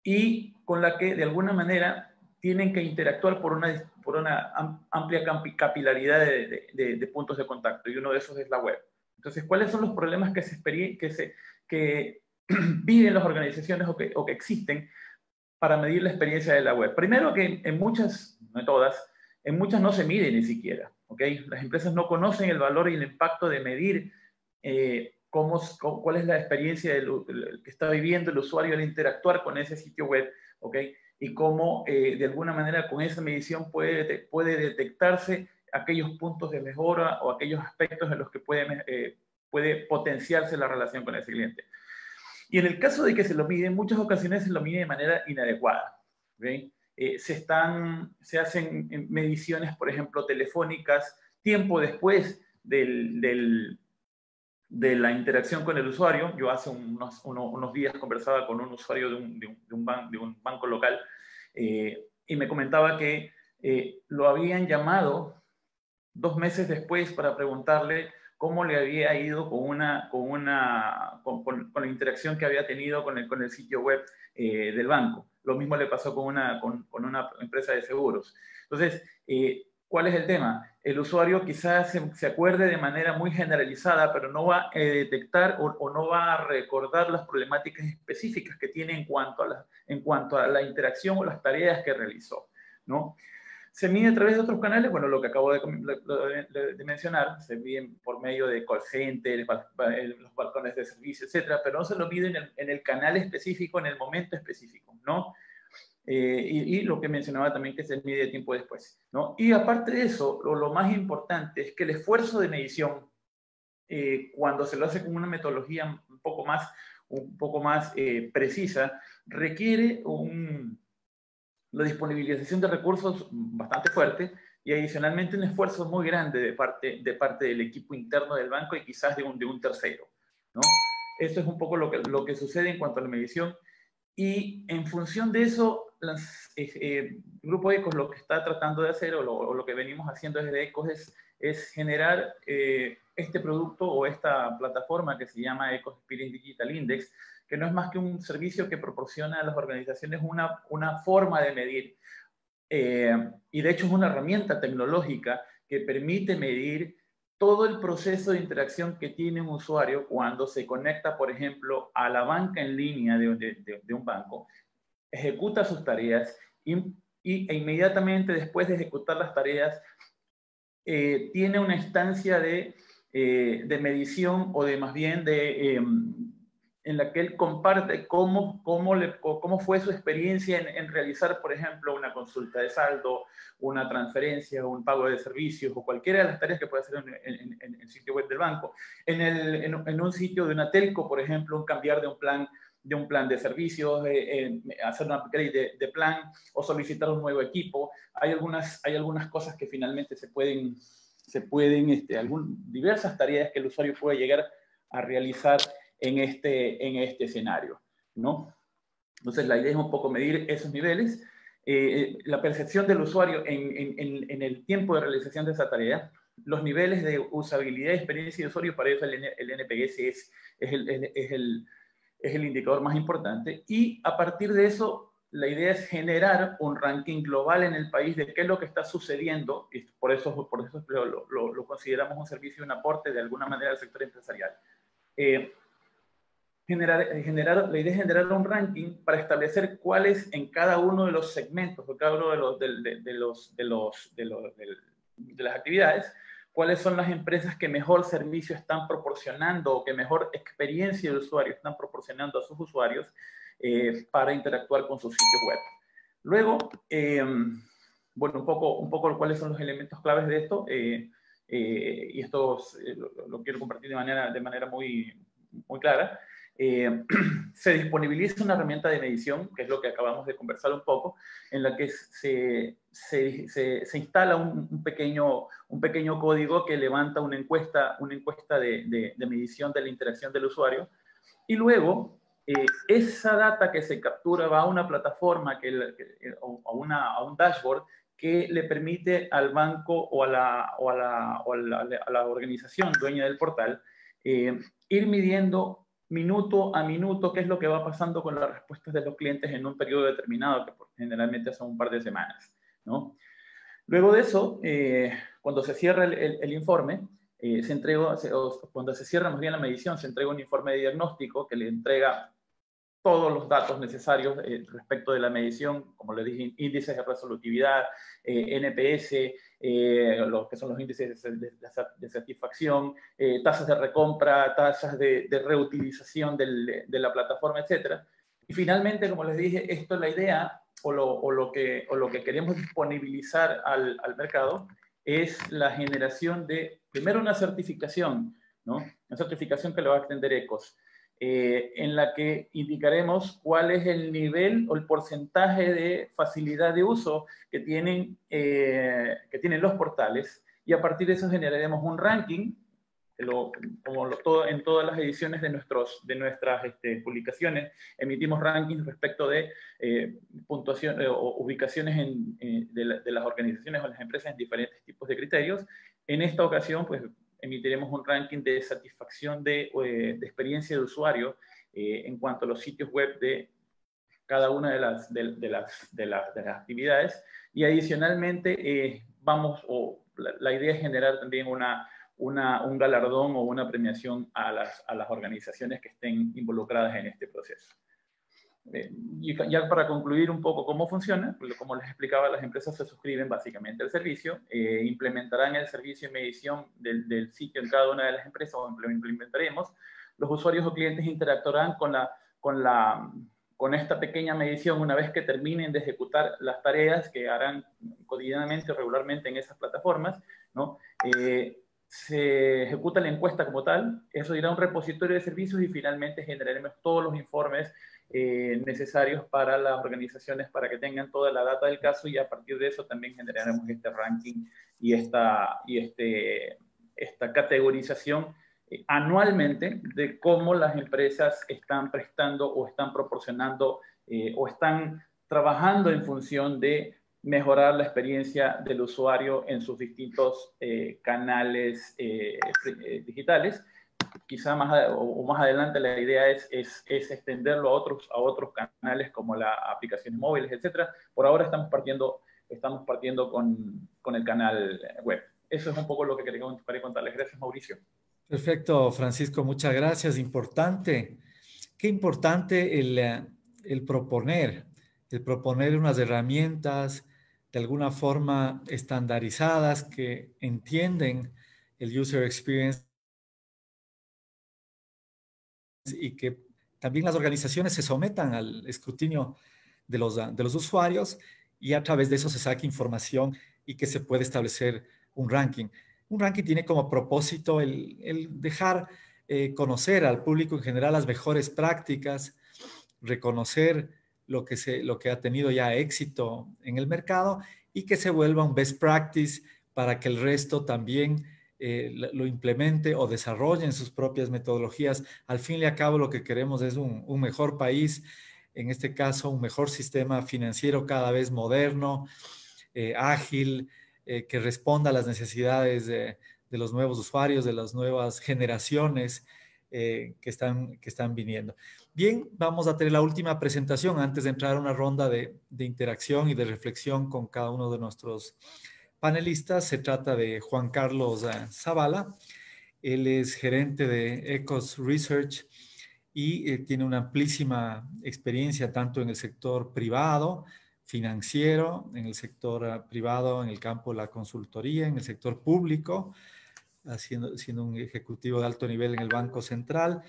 y con la que de alguna manera tienen que interactuar por una amplia capilaridad de puntos de contacto, y uno de esos es la web. Entonces, ¿cuáles son los problemas que viven las organizaciones o que existen para medir la experiencia de la web? Primero, que en muchas, no en todas, en muchas no se mide ni siquiera, ¿ok? Las empresas no conocen el valor y el impacto de medir cuál es la experiencia que está viviendo el usuario al interactuar con ese sitio web, ¿ok? Y cómo de alguna manera con esa medición puede detectarse aquellos puntos de mejora o aquellos aspectos en los que puede potenciarse la relación con ese cliente. Y en el caso de que se lo mide, en muchas ocasiones se lo mide de manera inadecuada, ¿okay? Se hacen mediciones, por ejemplo, telefónicas, tiempo después de la interacción con el usuario. Yo hace unos días conversaba con un usuario de un banco local y me comentaba que lo habían llamado 2 meses después para preguntarle cómo le había ido con la interacción que había tenido con el sitio web del banco. Lo mismo le pasó con una empresa de seguros. Entonces, ¿cuál es el tema? El usuario quizás se acuerde de manera muy generalizada, pero no va a detectar o no va a recordar las problemáticas específicas que tiene en cuanto a la interacción o las tareas que realizó, ¿no? Se mide a través de otros canales, bueno, lo que acabo de mencionar, se mide por medio de call center, los balcones de servicio, etcétera, pero no se lo mide en el canal específico, en el momento específico, ¿no? Y lo que mencionaba también, que se mide tiempo después, ¿no? Y aparte de eso, lo más importante es que el esfuerzo de medición, cuando se lo hace con una metodología un poco más precisa, requiere la disponibilización de recursos bastante fuerte y adicionalmente un esfuerzo muy grande de parte del equipo interno del banco y quizás de un tercero, ¿no? Esto es un poco lo que sucede en cuanto a la medición, y en función de eso, Grupo Ecos lo que está tratando de hacer, o lo que venimos haciendo desde Ecos, es generar este producto o esta plataforma que se llama Ecos Experience Digital Index, que no es más que un servicio que proporciona a las organizaciones una forma de medir. Y de hecho es una herramienta tecnológica que permite medir todo el proceso de interacción que tiene un usuario cuando se conecta, por ejemplo, a la banca en línea de un banco, ejecuta sus tareas e inmediatamente después de ejecutar las tareas tiene una instancia de medición, o de más bien en la que él comparte cómo fue su experiencia en realizar, por ejemplo, una consulta de saldo, una transferencia, un pago de servicios o cualquiera de las tareas que puede hacer en el sitio web del banco. En un sitio de una telco, por ejemplo, un cambiar de un plan de servicios, hacer un upgrade de plan o solicitar un nuevo equipo. Hay algunas cosas que finalmente diversas tareas que el usuario puede llegar a realizar en este escenario, ¿no? Entonces la idea es un poco medir esos niveles, la percepción del usuario en el tiempo de realización de esa tarea, los niveles de usabilidad y experiencia de usuario. Para eso el NPS es el indicador más importante, y a partir de eso la idea es generar un ranking global en el país de qué es lo que está sucediendo, y por eso lo consideramos un servicio y un aporte de alguna manera al sector empresarial. La idea es generar un ranking para establecer cuáles en cada uno de los segmentos, o cada uno de las actividades, cuáles son las empresas que mejor servicio están proporcionando o que mejor experiencia de usuario están proporcionando a sus usuarios para interactuar con sus sitios web. Luego, bueno, un poco cuáles son los elementos claves de esto, y esto lo quiero compartir de manera muy clara. Se disponibiliza una herramienta de medición, que es lo que acabamos de conversar un poco, en la que se instala un pequeño código que levanta una encuesta de medición de la interacción del usuario, y luego esa data que se captura va a una plataforma a un dashboard que le permite al banco o a la organización dueña del portal ir midiendo minuto a minuto qué es lo que va pasando con las respuestas de los clientes en un periodo determinado, que generalmente son un par de semanas, ¿no? Luego de eso, cuando se cierra el informe, cuando se cierra más bien la medición, se entrega un informe de diagnóstico que le entrega todos los datos necesarios respecto de la medición, como les dije, índices de resolutividad, NPS, los que son los índices de satisfacción, tasas de recompra, tasas de reutilización de la plataforma, etc. Y finalmente, como les dije, esto es la idea o lo que queremos disponibilizar al mercado es la generación de, primero, una certificación, ¿no? Una certificación que le va a extender ECOS, en la que indicaremos cuál es el nivel o el porcentaje de facilidad de uso que tienen los portales, y a partir de eso generaremos un ranking, en todas las ediciones de nuestras publicaciones, emitimos rankings respecto de puntuación o ubicaciones de las organizaciones o las empresas en diferentes tipos de criterios. En esta ocasión, pues, emitiremos un ranking de satisfacción de experiencia de usuario en cuanto a los sitios web de cada una de las actividades, y adicionalmente la idea es generar también un galardón o una premiación a las organizaciones que estén involucradas en este proceso. Y ya para concluir un poco cómo funciona, como les explicaba, las empresas se suscriben básicamente al servicio, implementarán el servicio de medición del sitio en cada una de las empresas, o lo implementaremos. Los usuarios o clientes interactuarán con esta pequeña medición una vez que terminen de ejecutar las tareas que harán cotidianamente o regularmente en esas plataformas, ¿no? Se ejecuta la encuesta como tal, eso irá a un repositorio de servicios y finalmente generaremos todos los informes necesarios para las organizaciones para que tengan toda la data del caso, y a partir de eso también generaremos este ranking y esta categorización anualmente de cómo las empresas están prestando o están proporcionando o están trabajando en función de mejorar la experiencia del usuario en sus distintos canales digitales. Quizá más adelante la idea es extenderlo a otros canales como las aplicaciones móviles, etc. Por ahora estamos partiendo con el canal web. Eso es un poco lo que quería contarles. Gracias, Mauricio. Perfecto, Francisco, muchas gracias. Importante. Qué importante el proponer unas herramientas de alguna forma estandarizadas que entienden el user experience y que también las organizaciones se sometan al escrutinio de los usuarios, y a través de eso se saque información y que se puede establecer un ranking. Un ranking tiene como propósito el dejar conocer al público en general las mejores prácticas, reconocer lo que ha tenido ya éxito en el mercado y que se vuelva un best practice para que el resto también lo implemente o desarrolle en sus propias metodologías. Al fin y al cabo, lo que queremos es un mejor país, en este caso un mejor sistema financiero cada vez moderno, ágil, que responda a las necesidades de los nuevos usuarios, de las nuevas generaciones que están viniendo. Bien, vamos a tener la última presentación antes de entrar a una ronda de interacción y de reflexión con cada uno de nuestros panelistas. Se trata de Juan Carlos Zavala. Él es gerente de ECOS Research y tiene una amplísima experiencia tanto en el sector privado, financiero, en el sector privado, en el campo de la consultoría, en el sector público, siendo un ejecutivo de alto nivel en el Banco Central,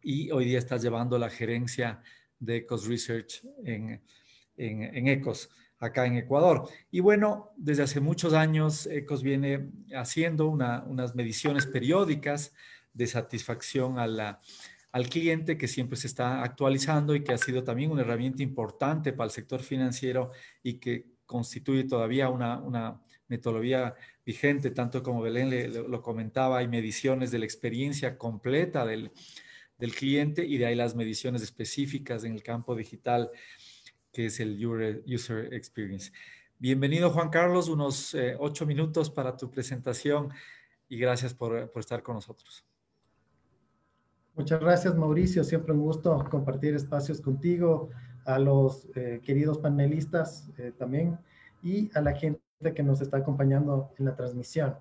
y hoy día estás llevando la gerencia de ECOS Research en ECOS, acá en Ecuador. Y bueno, desde hace muchos años ECOS viene haciendo unas mediciones periódicas de satisfacción al cliente, que siempre se está actualizando y que ha sido también una herramienta importante para el sector financiero y que constituye todavía una metodología vigente, tanto como Belén lo comentaba. Hay mediciones de la experiencia completa del cliente, y de ahí las mediciones específicas en el campo digital, que es el User Experience. Bienvenido, Juan Carlos, unos 8 minutos para tu presentación y gracias por estar con nosotros. Muchas gracias, Mauricio. Siempre un gusto compartir espacios contigo, a los queridos panelistas también, y a la gente que nos está acompañando en la transmisión.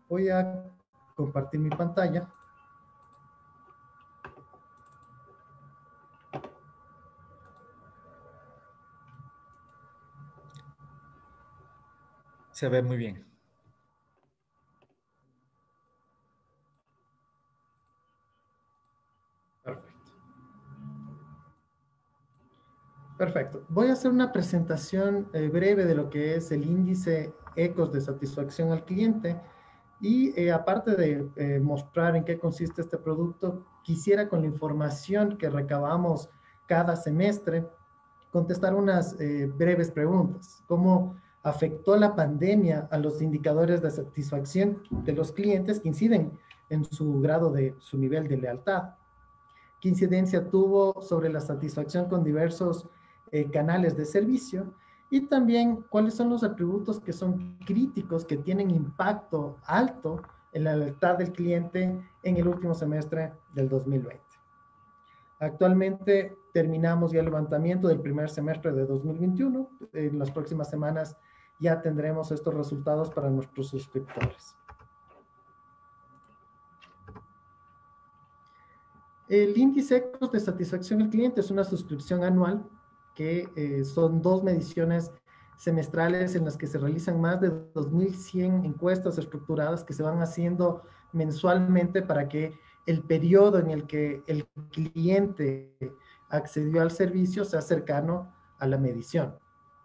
Voy a compartir mi pantalla. Se ve muy bien. Perfecto. Perfecto. Voy a hacer una presentación breve de lo que es el índice ECOS de satisfacción al cliente y aparte de mostrar en qué consiste este producto, quisiera con la información que recabamos cada semestre contestar unas breves preguntas. ¿Cómo afectó la pandemia a los indicadores de satisfacción de los clientes que inciden en su grado de su nivel de lealtad? ¿Qué incidencia tuvo sobre la satisfacción con diversos canales de servicio? Y también, ¿cuáles son los atributos que son críticos, que tienen impacto alto en la lealtad del cliente en el último semestre del 2020? Actualmente terminamos ya el levantamiento del primer semestre de 2021. En las próximas semanas ya tendremos estos resultados para nuestros suscriptores. El índice ECOS de satisfacción al cliente es una suscripción anual que son 2 mediciones semestrales en las que se realizan más de 2.100 encuestas estructuradas que se van haciendo mensualmente para que el periodo en el que el cliente accedió al servicio sea cercano a la medición.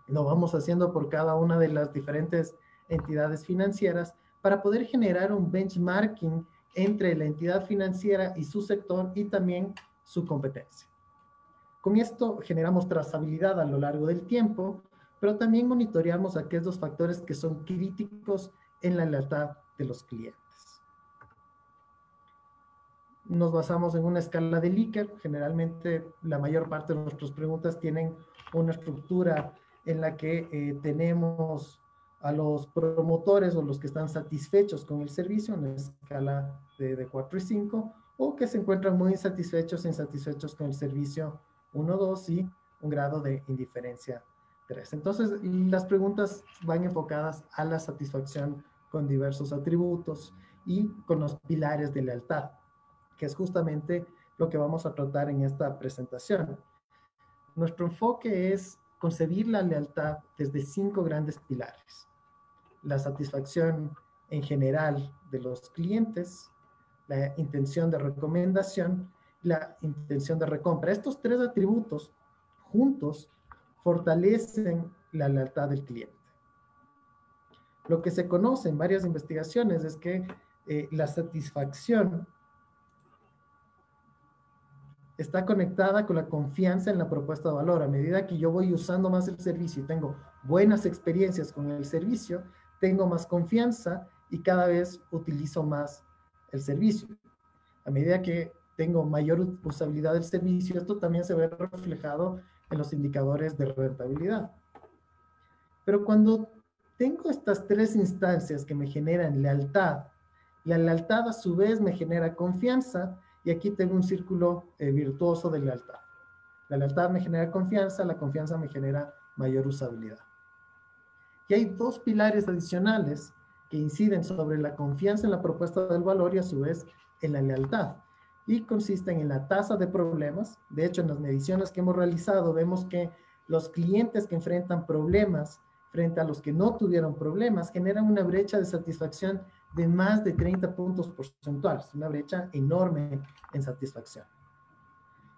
Lo vamos haciendo por cada una de las diferentes entidades financieras para poder generar un benchmarking entre la entidad financiera y su sector y también su competencia. Con esto generamos trazabilidad a lo largo del tiempo, pero también monitoreamos aquellos factores que son críticos en la lealtad de los clientes. Nos basamos en una escala de Likert. Generalmente la mayor parte de nuestras preguntas tienen una estructura en la que tenemos a los promotores o los que están satisfechos con el servicio en la escala de 4 y 5, o que se encuentran muy insatisfechos e insatisfechos con el servicio 1, 2 y un grado de indiferencia 3. Entonces, las preguntas van enfocadas a la satisfacción con diversos atributos y con los pilares de lealtad, que es justamente lo que vamos a tratar en esta presentación. Nuestro enfoque es concebir la lealtad desde 5 grandes pilares: la satisfacción en general de los clientes, la intención de recomendación, la intención de recompra. Estos 3 atributos juntos fortalecen la lealtad del cliente. Lo que se conoce en varias investigaciones es que la satisfacción está conectada con la confianza en la propuesta de valor. A medida que yo voy usando más el servicio y tengo buenas experiencias con el servicio, tengo más confianza y cada vez utilizo más el servicio. A medida que tengo mayor usabilidad del servicio, esto también se ve reflejado en los indicadores de rentabilidad. Pero cuando tengo estas 3 instancias que me generan lealtad, la lealtad a su vez me genera confianza, y aquí tengo un círculo virtuoso de lealtad. La lealtad me genera confianza, la confianza me genera mayor usabilidad. Y hay 2 pilares adicionales que inciden sobre la confianza en la propuesta del valor y a su vez en la lealtad. Y consisten en la tasa de problemas. De hecho, en las mediciones que hemos realizado vemos que los clientes que enfrentan problemas frente a los que no tuvieron problemas generan una brecha de satisfacción de más de 30 puntos porcentuales, una brecha enorme en satisfacción.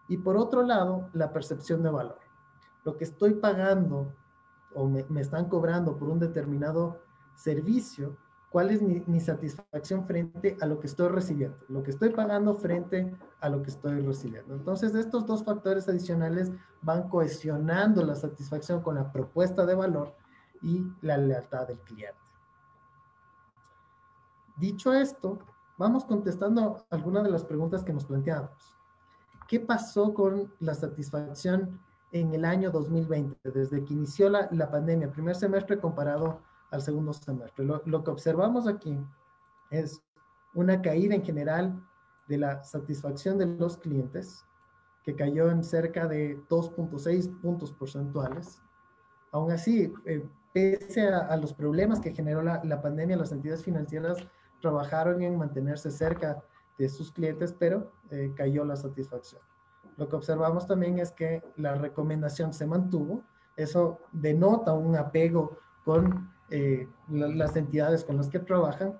Y por otro lado, la percepción de valor. Lo que estoy pagando o me están cobrando por un determinado servicio, ¿cuál es mi satisfacción frente a lo que estoy recibiendo? Lo que estoy pagando frente a lo que estoy recibiendo. Entonces, estos 2 factores adicionales van cohesionando la satisfacción con la propuesta de valor y la lealtad del cliente. Dicho esto, vamos contestando algunas de las preguntas que nos planteamos. ¿Qué pasó con la satisfacción en el año 2020, desde que inició la pandemia, primer semestre comparado al segundo semestre? Lo que observamos aquí es una caída en general de la satisfacción de los clientes, que cayó en cerca de 2.6 puntos porcentuales. Aún así, pese a los problemas que generó la pandemia, las entidades financieras trabajaron en mantenerse cerca de sus clientes, pero cayó la satisfacción. Lo que observamos también es que la recomendación se mantuvo. Eso denota un apego con las entidades con las que trabajan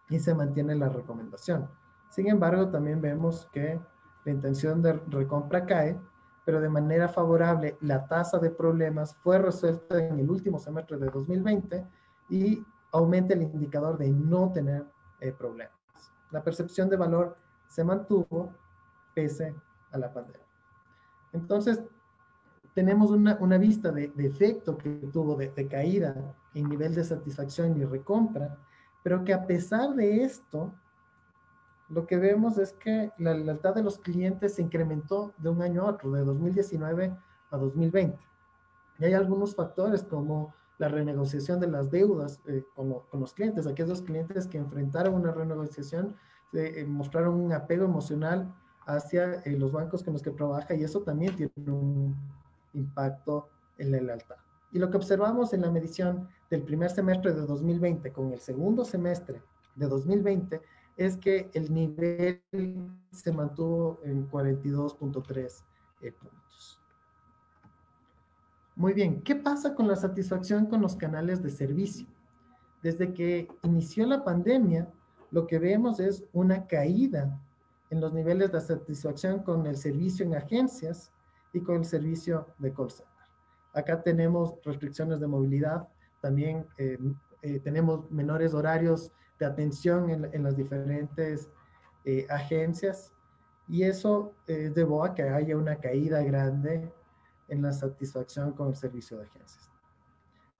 y se mantiene la recomendación. Sin embargo, también vemos que la intención de recompra cae, pero de manera favorable la tasa de problemas fue resuelta en el último semestre de 2020 y aumenta el indicador de no tener problemas. La percepción de valor se mantuvo pese a la pandemia. Entonces, tenemos una vista de efecto que tuvo de caída en nivel de satisfacción y recompra, pero que a pesar de esto, lo que vemos es que la lealtad de los clientes se incrementó de un año a otro, de 2019 a 2020. Y hay algunos factores como la renegociación de las deudas con los clientes. Aquellos clientes que enfrentaron una renegociación mostraron un apego emocional hacia los bancos con los que trabaja y eso también tiene un impacto en la lealtad. Y lo que observamos en la medición del primer semestre de 2020 con el segundo semestre de 2020 es que el nivel se mantuvo en 42.3 puntos. Muy bien, ¿qué pasa con la satisfacción con los canales de servicio? Desde que inició la pandemia, lo que vemos es una caída en los niveles de satisfacción con el servicio en agencias y con el servicio de call center. Acá tenemos restricciones de movilidad, también tenemos menores horarios de atención en las diferentes agencias y eso llevó a que haya una caída grande en la satisfacción con el servicio de agencias.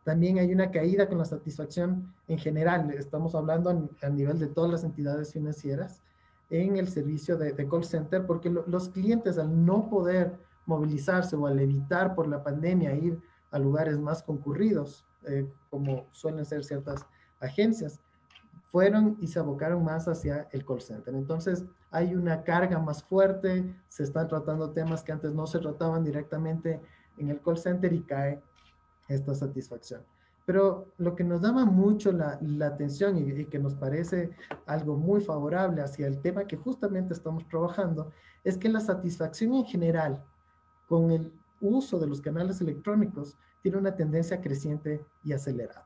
También hay una caída con la satisfacción en general, estamos hablando a nivel de todas las entidades financieras, en el servicio de call center, porque los clientes al no poder movilizarse o al evitar por la pandemia ir a lugares más concurridos, como suelen ser ciertas agencias, fueron y se abocaron más hacia el call center. Entonces hay una carga más fuerte, se están tratando temas que antes no se trataban directamente en el call center y cae esta satisfacción. Pero lo que nos llama mucho la atención y que nos parece algo muy favorable hacia el tema que justamente estamos trabajando es que la satisfacción en general con el uso de los canales electrónicos tiene una tendencia creciente y acelerada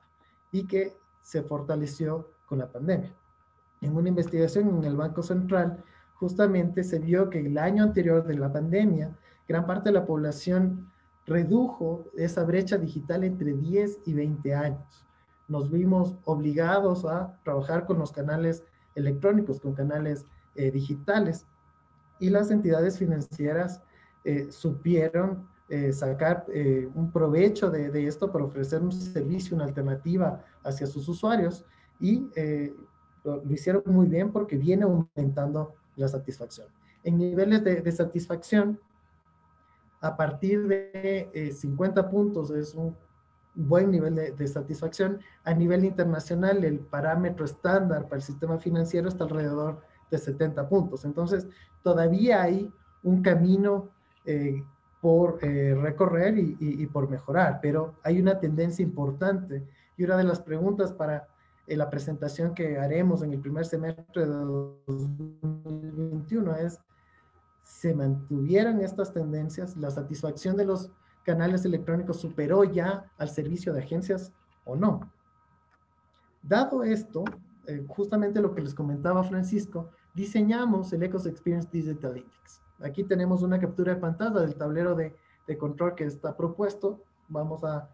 y que se fortaleció con la pandemia. En una investigación en el Banco Central, justamente se vio que el año anterior de la pandemia, gran parte de la población redujo esa brecha digital entre 10 y 20 años. Nos vimos obligados a trabajar con los canales electrónicos, con canales digitales, y las entidades financieras supieron sacar un provecho de esto para ofrecer un servicio, una alternativa hacia sus usuarios, y lo hicieron muy bien porque viene aumentando la satisfacción. En niveles de satisfacción, a partir de 50 puntos es un buen nivel de satisfacción. A nivel internacional, el parámetro estándar para el sistema financiero está alrededor de 70 puntos. Entonces, todavía hay un camino por recorrer y por mejorar, pero hay una tendencia importante. Y una de las preguntas para la presentación que haremos en el primer semestre de 2021 es: ¿se mantuvieron estas tendencias? ¿La satisfacción de los canales electrónicos superó ya al servicio de agencias o no? Dado esto, justamente lo que les comentaba Francisco, diseñamos el Ecos Experience Digital Index. Aquí tenemos una captura de pantalla del tablero de control que está propuesto. Vamos a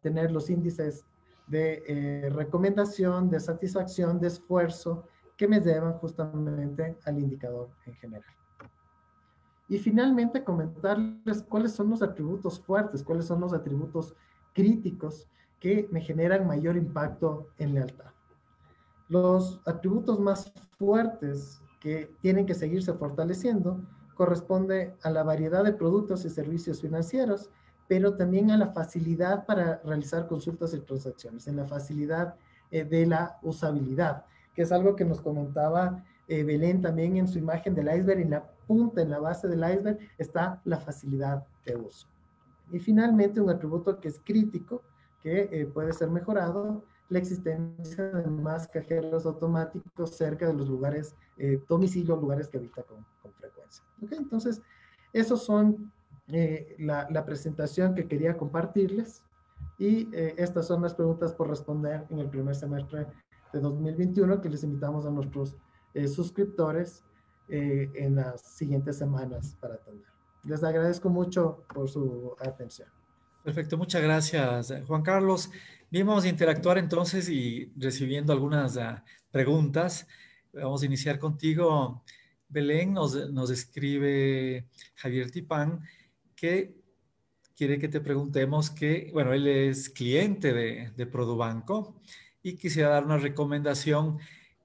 tener los índices de recomendación, de satisfacción, de esfuerzo, que me llevan justamente al indicador en general. Y finalmente comentarles cuáles son los atributos fuertes, cuáles son los atributos críticos que me generan mayor impacto en lealtad. Los atributos más fuertes que tienen que seguirse fortaleciendo corresponde a la variedad de productos y servicios financieros, pero también a la facilidad para realizar consultas y transacciones, en la facilidad de la usabilidad, que es algo que nos comentaba Belén también en su imagen del iceberg. En la punta, en la base del iceberg, está la facilidad de uso. Y finalmente, un atributo que es crítico, que puede ser mejorado, la existencia de más cajeros automáticos cerca de los lugares, domicilio, lugares que habita con frecuencia. ¿Okay? Entonces, esos son la presentación que quería compartirles. Y estas son las preguntas por responder en el primer semestre de 2021 que les invitamos a nuestros suscriptores en las siguientes semanas para atender. Les agradezco mucho por su atención. Perfecto, muchas gracias, Juan Carlos. Bien, vamos a interactuar entonces y recibiendo algunas preguntas. Vamos a iniciar contigo. Belén nos escribe Javier Tipán que quiere que te preguntemos que, bueno, él es cliente de Produbanco y quisiera dar una recomendación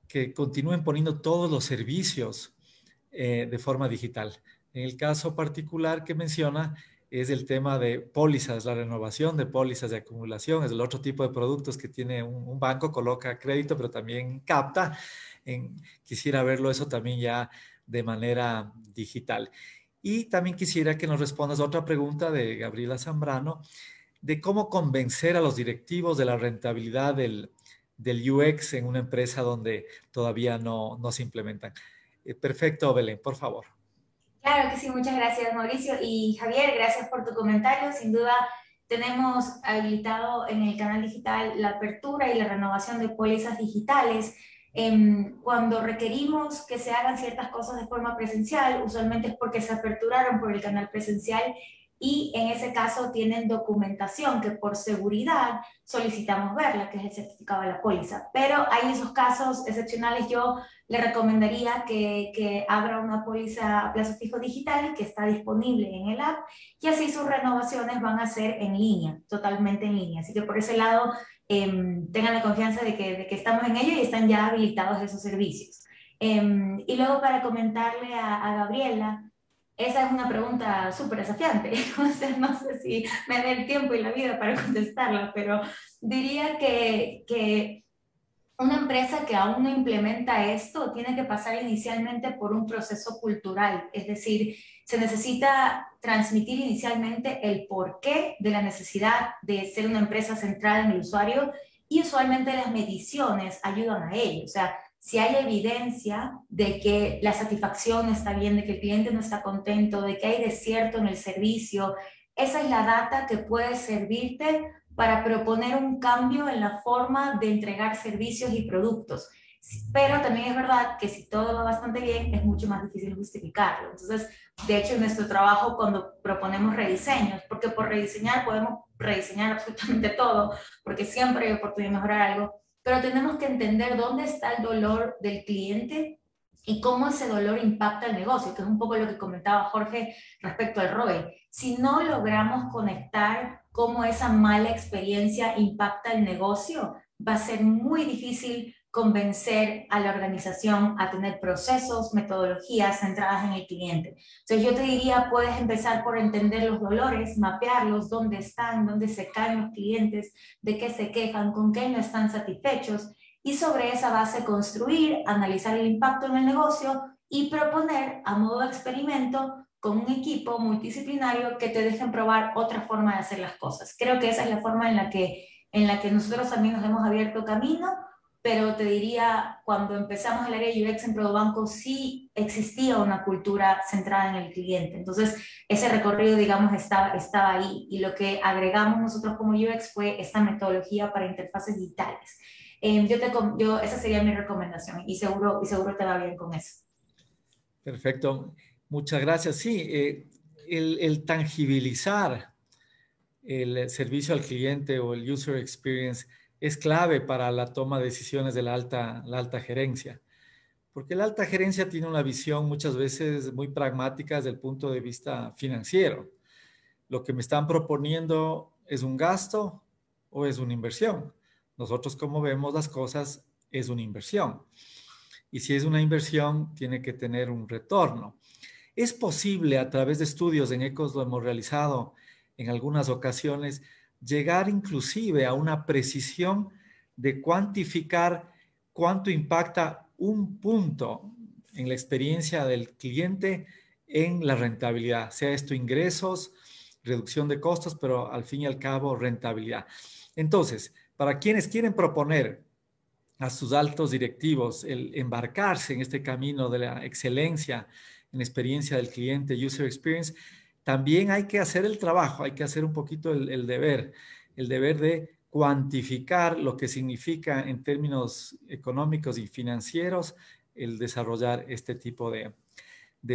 que continúen poniendo todos los servicios de forma digital. En el caso particular que menciona es el tema de pólizas, la renovación de pólizas de acumulación, es el otro tipo de productos que tiene un banco, coloca crédito, pero también capta. Quisiera verlo eso también ya de manera digital. Y también quisiera que nos respondas a otra pregunta de Gabriela Zambrano, de cómo convencer a los directivos de la rentabilidad del UX en una empresa donde todavía no se implementan. Perfecto, Belén, por favor. Claro que sí, muchas gracias, Mauricio. Y Javier, gracias por tu comentario. Sin duda, tenemos habilitado en el canal digital la apertura y la renovación de pólizas digitales. Cuando requerimos que se hagan ciertas cosas de forma presencial, usualmente es porque se aperturaron por el canal presencial y en ese caso tienen documentación que por seguridad solicitamos verla, que es el certificado de la póliza. Pero hay esos casos excepcionales. Yo le recomendaría que abra una póliza a plazo fijo digital que está disponible en el app y así sus renovaciones van a ser en línea, totalmente en línea. Así que por ese lado tengan la confianza de que estamos en ello y están ya habilitados esos servicios. Y luego para comentarle a Gabriela, esa es una pregunta súper desafiante, o sea, no sé si me da el tiempo y la vida para contestarla, pero diría que una empresa que aún no implementa esto tiene que pasar inicialmente por un proceso cultural, es decir, se necesita transmitir inicialmente el porqué de la necesidad de ser una empresa centrada en el usuario y usualmente las mediciones ayudan a ello. O sea, si hay evidencia de que la satisfacción no está bien, de que el cliente no está contento, de que hay desierto en el servicio, esa es la data que puede servirte para proponer un cambio en la forma de entregar servicios y productos. Pero también es verdad que si todo va bastante bien, es mucho más difícil justificarlo. Entonces, de hecho, en nuestro trabajo, cuando proponemos rediseños, porque por rediseñar podemos rediseñar absolutamente todo, porque siempre hay oportunidad de mejorar algo, pero tenemos que entender dónde está el dolor del cliente y cómo ese dolor impacta el negocio, que es un poco lo que comentaba Jorge respecto al ROI. Si no logramos conectar cómo esa mala experiencia impacta el negocio, va a ser muy difícil convencer a la organización a tener procesos, metodologías centradas en el cliente. Entonces yo te diría, puedes empezar por entender los dolores, mapearlos, dónde están, dónde se caen los clientes, de qué se quejan, con qué no están satisfechos, y sobre esa base construir, analizar el impacto en el negocio y proponer a modo de experimento con un equipo multidisciplinario que te dejen probar otra forma de hacer las cosas. Creo que esa es la forma en la que nosotros también nos hemos abierto camino, pero te diría, cuando empezamos el área de UX en Produbanco, sí existía una cultura centrada en el cliente. Entonces, ese recorrido, digamos, estaba ahí, y lo que agregamos nosotros como UX fue esta metodología para interfaces digitales. Esa sería mi recomendación y seguro te va bien con eso. Perfecto, muchas gracias. Sí, el tangibilizar el servicio al cliente o el user experience es clave para la toma de decisiones de la alta gerencia, porque la alta gerencia tiene una visión muchas veces muy pragmática desde el punto de vista financiero. Lo que me están proponiendo es un gasto o es una inversión. Nosotros, como vemos las cosas, es una inversión. Y si es una inversión, tiene que tener un retorno. Es posible, a través de estudios en ECOS lo hemos realizado en algunas ocasiones, llegar inclusive a una precisión de cuantificar cuánto impacta un punto en la experiencia del cliente en la rentabilidad, sea esto ingresos, reducción de costos, pero al fin y al cabo rentabilidad. Entonces, para quienes quieren proponer a sus altos directivos el embarcarse en este camino de la excelencia en experiencia del cliente, user experience, también hay que hacer el trabajo, hay que hacer un poquito el deber. el deber de cuantificar lo que significa en términos económicos y financieros el desarrollar este tipo de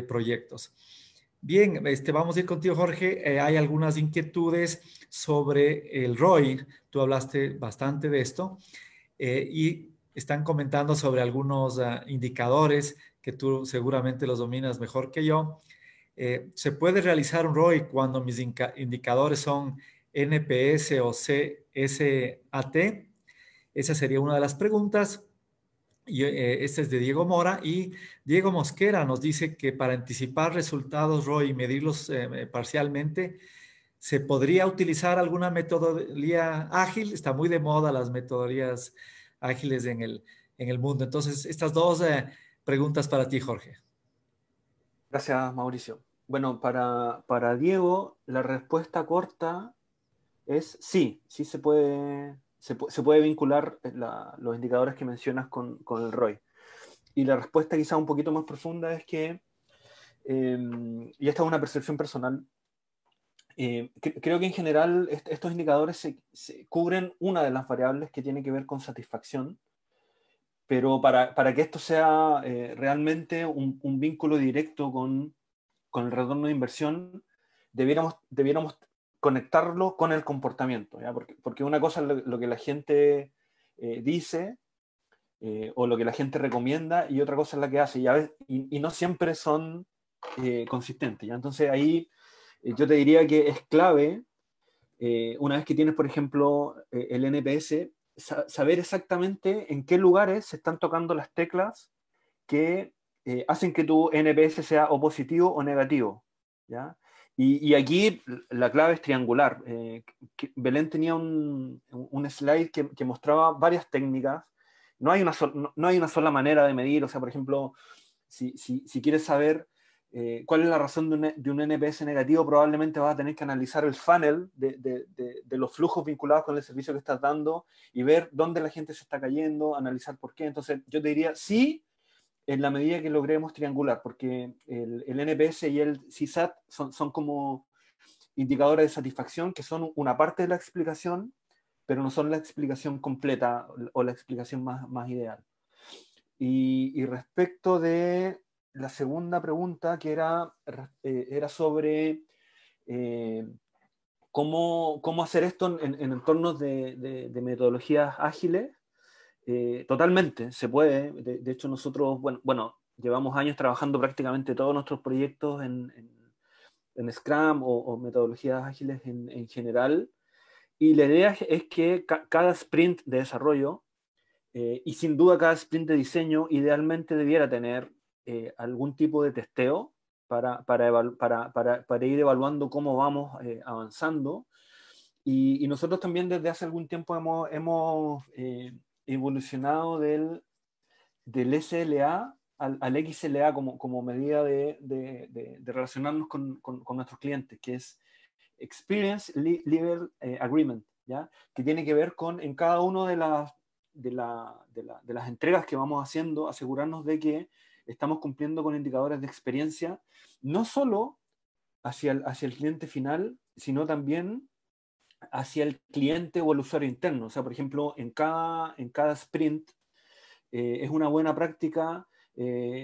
proyectos. Bien, vamos a ir contigo, Jorge. Hay algunas inquietudes sobre el ROI. Tú hablaste bastante de esto y están comentando sobre algunos indicadores que tú seguramente los dominas mejor que yo. ¿Se puede realizar un ROI cuando mis indicadores son NPS o CSAT? Esa sería una de las preguntas. Este es de Diego Mora, y Diego Mosquera nos dice que para anticipar resultados ROI y medirlos parcialmente, ¿se podría utilizar alguna metodología ágil? Está muy de moda las metodologías ágiles en el mundo. Entonces, estas dos preguntas para ti, Jorge. Gracias, Mauricio. Bueno, para Diego, la respuesta corta es sí, sí se puede vincular los indicadores que mencionas con el ROI. Y la respuesta quizá un poquito más profunda es que, y esta es una percepción personal, creo que en general estos indicadores se cubren una de las variables que tiene que ver con satisfacción, pero para que esto sea realmente un vínculo directo con el retorno de inversión, debiéramos conectarlo con el comportamiento, ¿ya? Porque una cosa es lo que la gente dice o lo que la gente recomienda, y otra cosa es la que hace, y no siempre son consistentes, ¿ya? Entonces ahí yo te diría que es clave, una vez que tienes, por ejemplo, el NPS, saber exactamente en qué lugares se están tocando las teclas que hacen que tu NPS sea o positivo o negativo, ¿ya? Y aquí la clave es triangular. Belén tenía un slide que mostraba varias técnicas. No hay una sola manera de medir. O sea, por ejemplo, si quieres saber cuál es la razón de un NPS negativo, probablemente vas a tener que analizar el funnel de los flujos vinculados con el servicio que estás dando y ver dónde la gente se está cayendo, analizar por qué. Entonces, yo te diría, sí, en la medida que logremos triangular, porque el NPS y el CSAT son como indicadores de satisfacción que son una parte de la explicación, pero no son la explicación completa o la explicación más ideal. Y respecto de la segunda pregunta, que era sobre cómo hacer esto en entornos de metodologías ágiles. Totalmente, se puede. De hecho, nosotros, bueno, llevamos años trabajando prácticamente todos nuestros proyectos en Scrum o metodologías ágiles en general. Y la idea es que cada sprint de desarrollo, y sin duda cada sprint de diseño, idealmente debiera tener algún tipo de testeo para ir evaluando cómo vamos avanzando. Y nosotros también desde hace algún tiempo hemos evolucionado del SLA al XLA como medida de relacionarnos con nuestros clientes, que es Experience Level Agreement, ¿ya? Que tiene que ver con, en cada una de las entregas que vamos haciendo, asegurarnos de que estamos cumpliendo con indicadores de experiencia, no solo hacia el cliente final, sino también hacia el cliente o el usuario interno. O sea, por ejemplo, en cada sprint es una buena práctica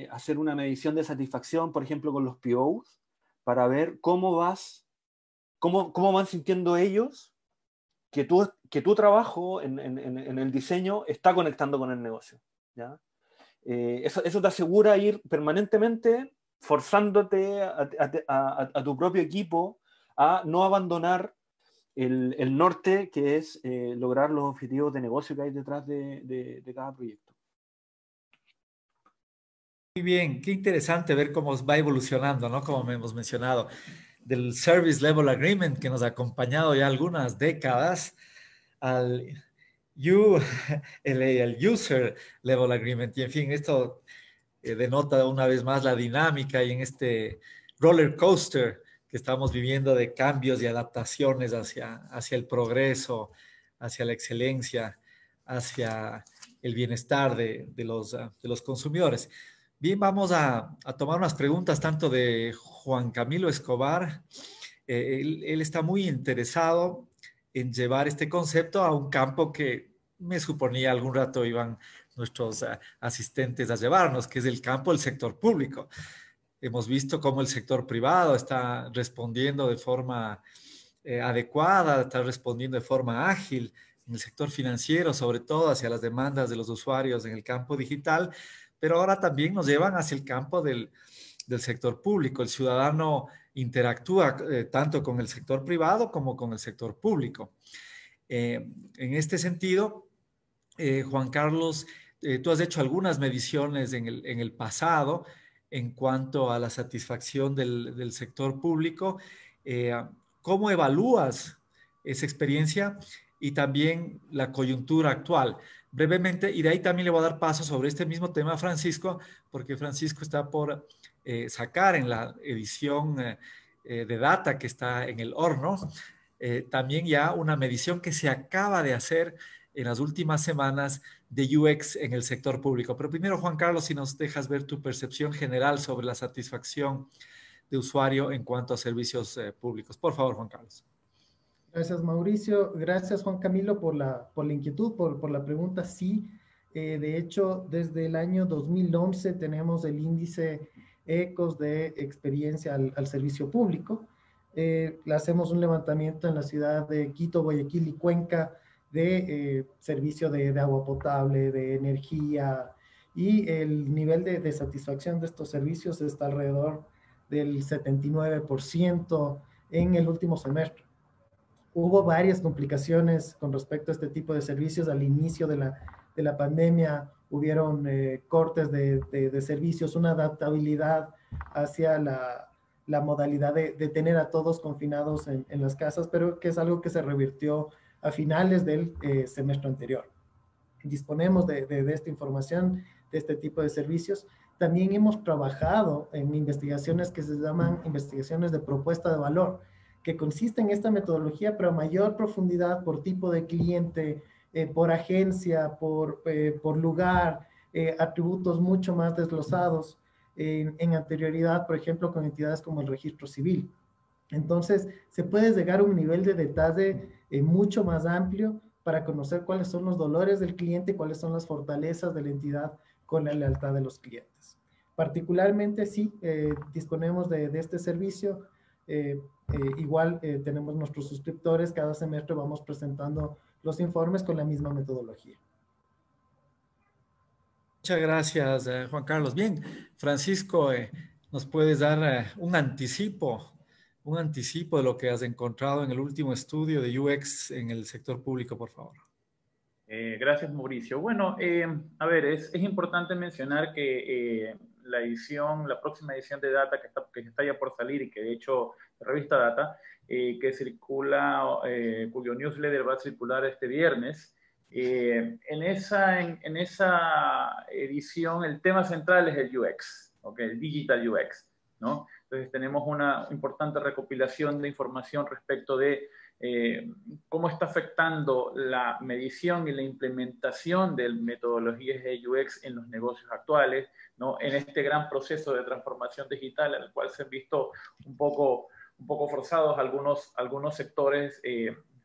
hacer una medición de satisfacción, por ejemplo, con los POs, para ver cómo van sintiendo ellos que tu trabajo en el diseño está conectando con el negocio, ¿ya? Eso te asegura ir permanentemente forzándote a tu propio equipo a no abandonar el norte, que es lograr los objetivos de negocio que hay detrás de cada proyecto. Muy bien, qué interesante ver cómo va evolucionando, ¿no? Como hemos mencionado, del Service Level Agreement, que nos ha acompañado ya algunas décadas, al User Level Agreement. Y en fin, esto denota una vez más la dinámica y en este roller coaster que estamos viviendo de cambios y adaptaciones hacia el progreso, hacia la excelencia, hacia el bienestar de los consumidores. Bien, vamos a tomar unas preguntas tanto de Juan Camilo Escobar. Él está muy interesado en llevar este concepto a un campo que me suponía algún rato iban nuestros asistentes a llevarnos, que es el campo del sector público. Hemos visto cómo el sector privado está respondiendo de forma adecuada, está respondiendo de forma ágil en el sector financiero, sobre todo hacia las demandas de los usuarios en el campo digital, pero ahora también nos llevan hacia el campo del sector público. El ciudadano interactúa tanto con el sector privado como con el sector público. En este sentido, Juan Carlos, tú has hecho algunas mediciones en el pasado en cuanto a la satisfacción del sector público. ¿Cómo evalúas esa experiencia y también la coyuntura actual? Brevemente, y de ahí también le voy a dar paso sobre este mismo tema a Francisco, porque Francisco está por sacar en la edición de data que está en el horno, también ya una medición que se acaba de hacer en las últimas semanas de UX en el sector público. Pero primero, Juan Carlos, si nos dejas ver tu percepción general sobre la satisfacción de usuario en cuanto a servicios públicos. Por favor, Juan Carlos. Gracias, Mauricio. Gracias, Juan Camilo, por la inquietud, por la pregunta. Sí, de hecho, desde el año 2011 tenemos el índice ECOS de experiencia al servicio público. Le hacemos un levantamiento en la ciudad de Quito, Guayaquil y Cuenca de servicio de agua potable, de energía, y el nivel de satisfacción de estos servicios está alrededor del 79% en el último semestre. Hubo varias complicaciones con respecto a este tipo de servicios. Al inicio de la pandemia hubieron cortes de servicios, una adaptabilidad hacia la modalidad de tener a todos confinados en las casas, pero que es algo que se revirtió a finales del semestre anterior. Disponemos de esta información, de este tipo de servicios. También hemos trabajado en investigaciones que se llaman investigaciones de propuesta de valor, que consiste en esta metodología, pero a mayor profundidad por tipo de cliente, por agencia, por lugar, atributos mucho más desglosados en anterioridad, por ejemplo, con entidades como el registro civil. Entonces, se puede llegar a un nivel de detalle mucho más amplio para conocer cuáles son los dolores del cliente, cuáles son las fortalezas de la entidad con la lealtad de los clientes. Particularmente, sí, disponemos de este servicio. Igual tenemos nuestros suscriptores, cada semestre vamos presentando los informes con la misma metodología. Muchas gracias, Juan Carlos. Bien, Francisco, ¿nos puedes dar un anticipo de lo que has encontrado en el último estudio de UX en el sector público, por favor? Gracias, Mauricio. Bueno, a ver, es importante mencionar que la próxima edición de Data que está ya por salir y que de hecho la revista Data, que circula, cuyo newsletter va a circular este viernes, en esa edición el tema central es el UX, ¿okay? El Digital UX, ¿no? Entonces tenemos una importante recopilación de información respecto de cómo está afectando la medición y la implementación de metodologías de UX en los negocios actuales, ¿no? En este gran proceso de transformación digital en el cual se han visto un poco forzados algunos sectores,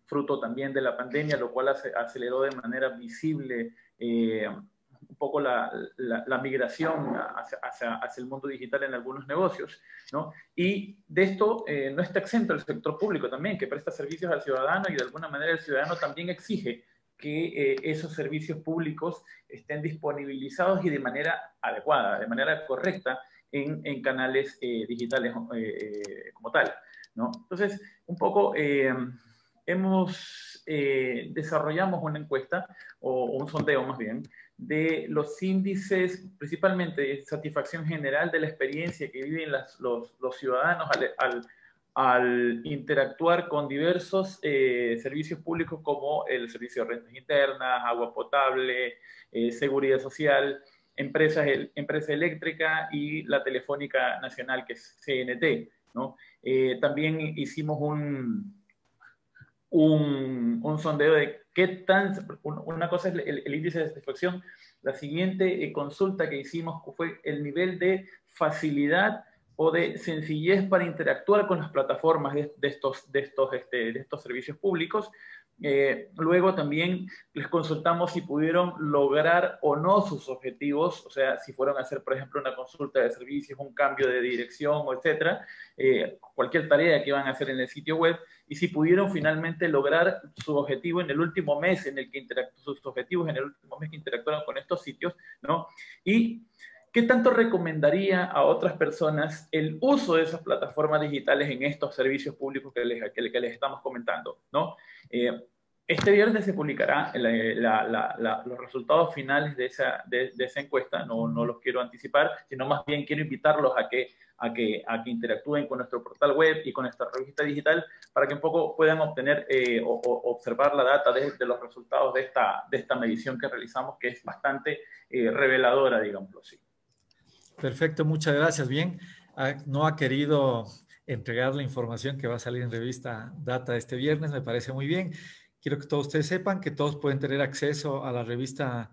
fruto también de la pandemia, lo cual aceleró de manera visible un poco la migración hacia el mundo digital en algunos negocios, ¿no? Y de esto no está exento el sector público también, que presta servicios al ciudadano y de alguna manera el ciudadano también exige que esos servicios públicos estén disponibilizados y de manera adecuada, de manera correcta en canales digitales como tal, ¿no? Entonces, un poco desarrollamos una encuesta o un sondeo más bien de los índices, principalmente de satisfacción general de la experiencia que viven los ciudadanos al interactuar con diversos servicios públicos como el servicio de rentas internas, agua potable, seguridad social, empresa eléctrica y la Telefónica Nacional, que es CNT, ¿no? También hicimos un sondeo de qué tan, una cosa es el índice de satisfacción, la siguiente consulta que hicimos fue el nivel de facilidad o de sencillez para interactuar con las plataformas de estos servicios públicos, Luego también les consultamos si pudieron lograr o no sus objetivos, o sea, si fueron a hacer, por ejemplo, una consulta de servicios, un cambio de dirección, o etcétera, cualquier tarea que iban a hacer en el sitio web, y si pudieron finalmente lograr su objetivo en el último mes en el que sus objetivos en el último mes que interactuaron con estos sitios, ¿no? Y ¿qué tanto recomendaría a otras personas el uso de esas plataformas digitales en estos servicios públicos que les estamos comentando, ¿no? Este viernes se publicará los resultados finales de esa encuesta, no los quiero anticipar, sino más bien quiero invitarlos a que interactúen con nuestro portal web y con nuestra revista digital para que un poco puedan obtener o observar la data de los resultados de esta medición que realizamos, que es bastante reveladora, digámoslo así. Perfecto, muchas gracias. Bien, no ha querido entregar la información que va a salir en revista Data este viernes, me parece muy bien. Quiero que todos ustedes sepan que todos pueden tener acceso a la revista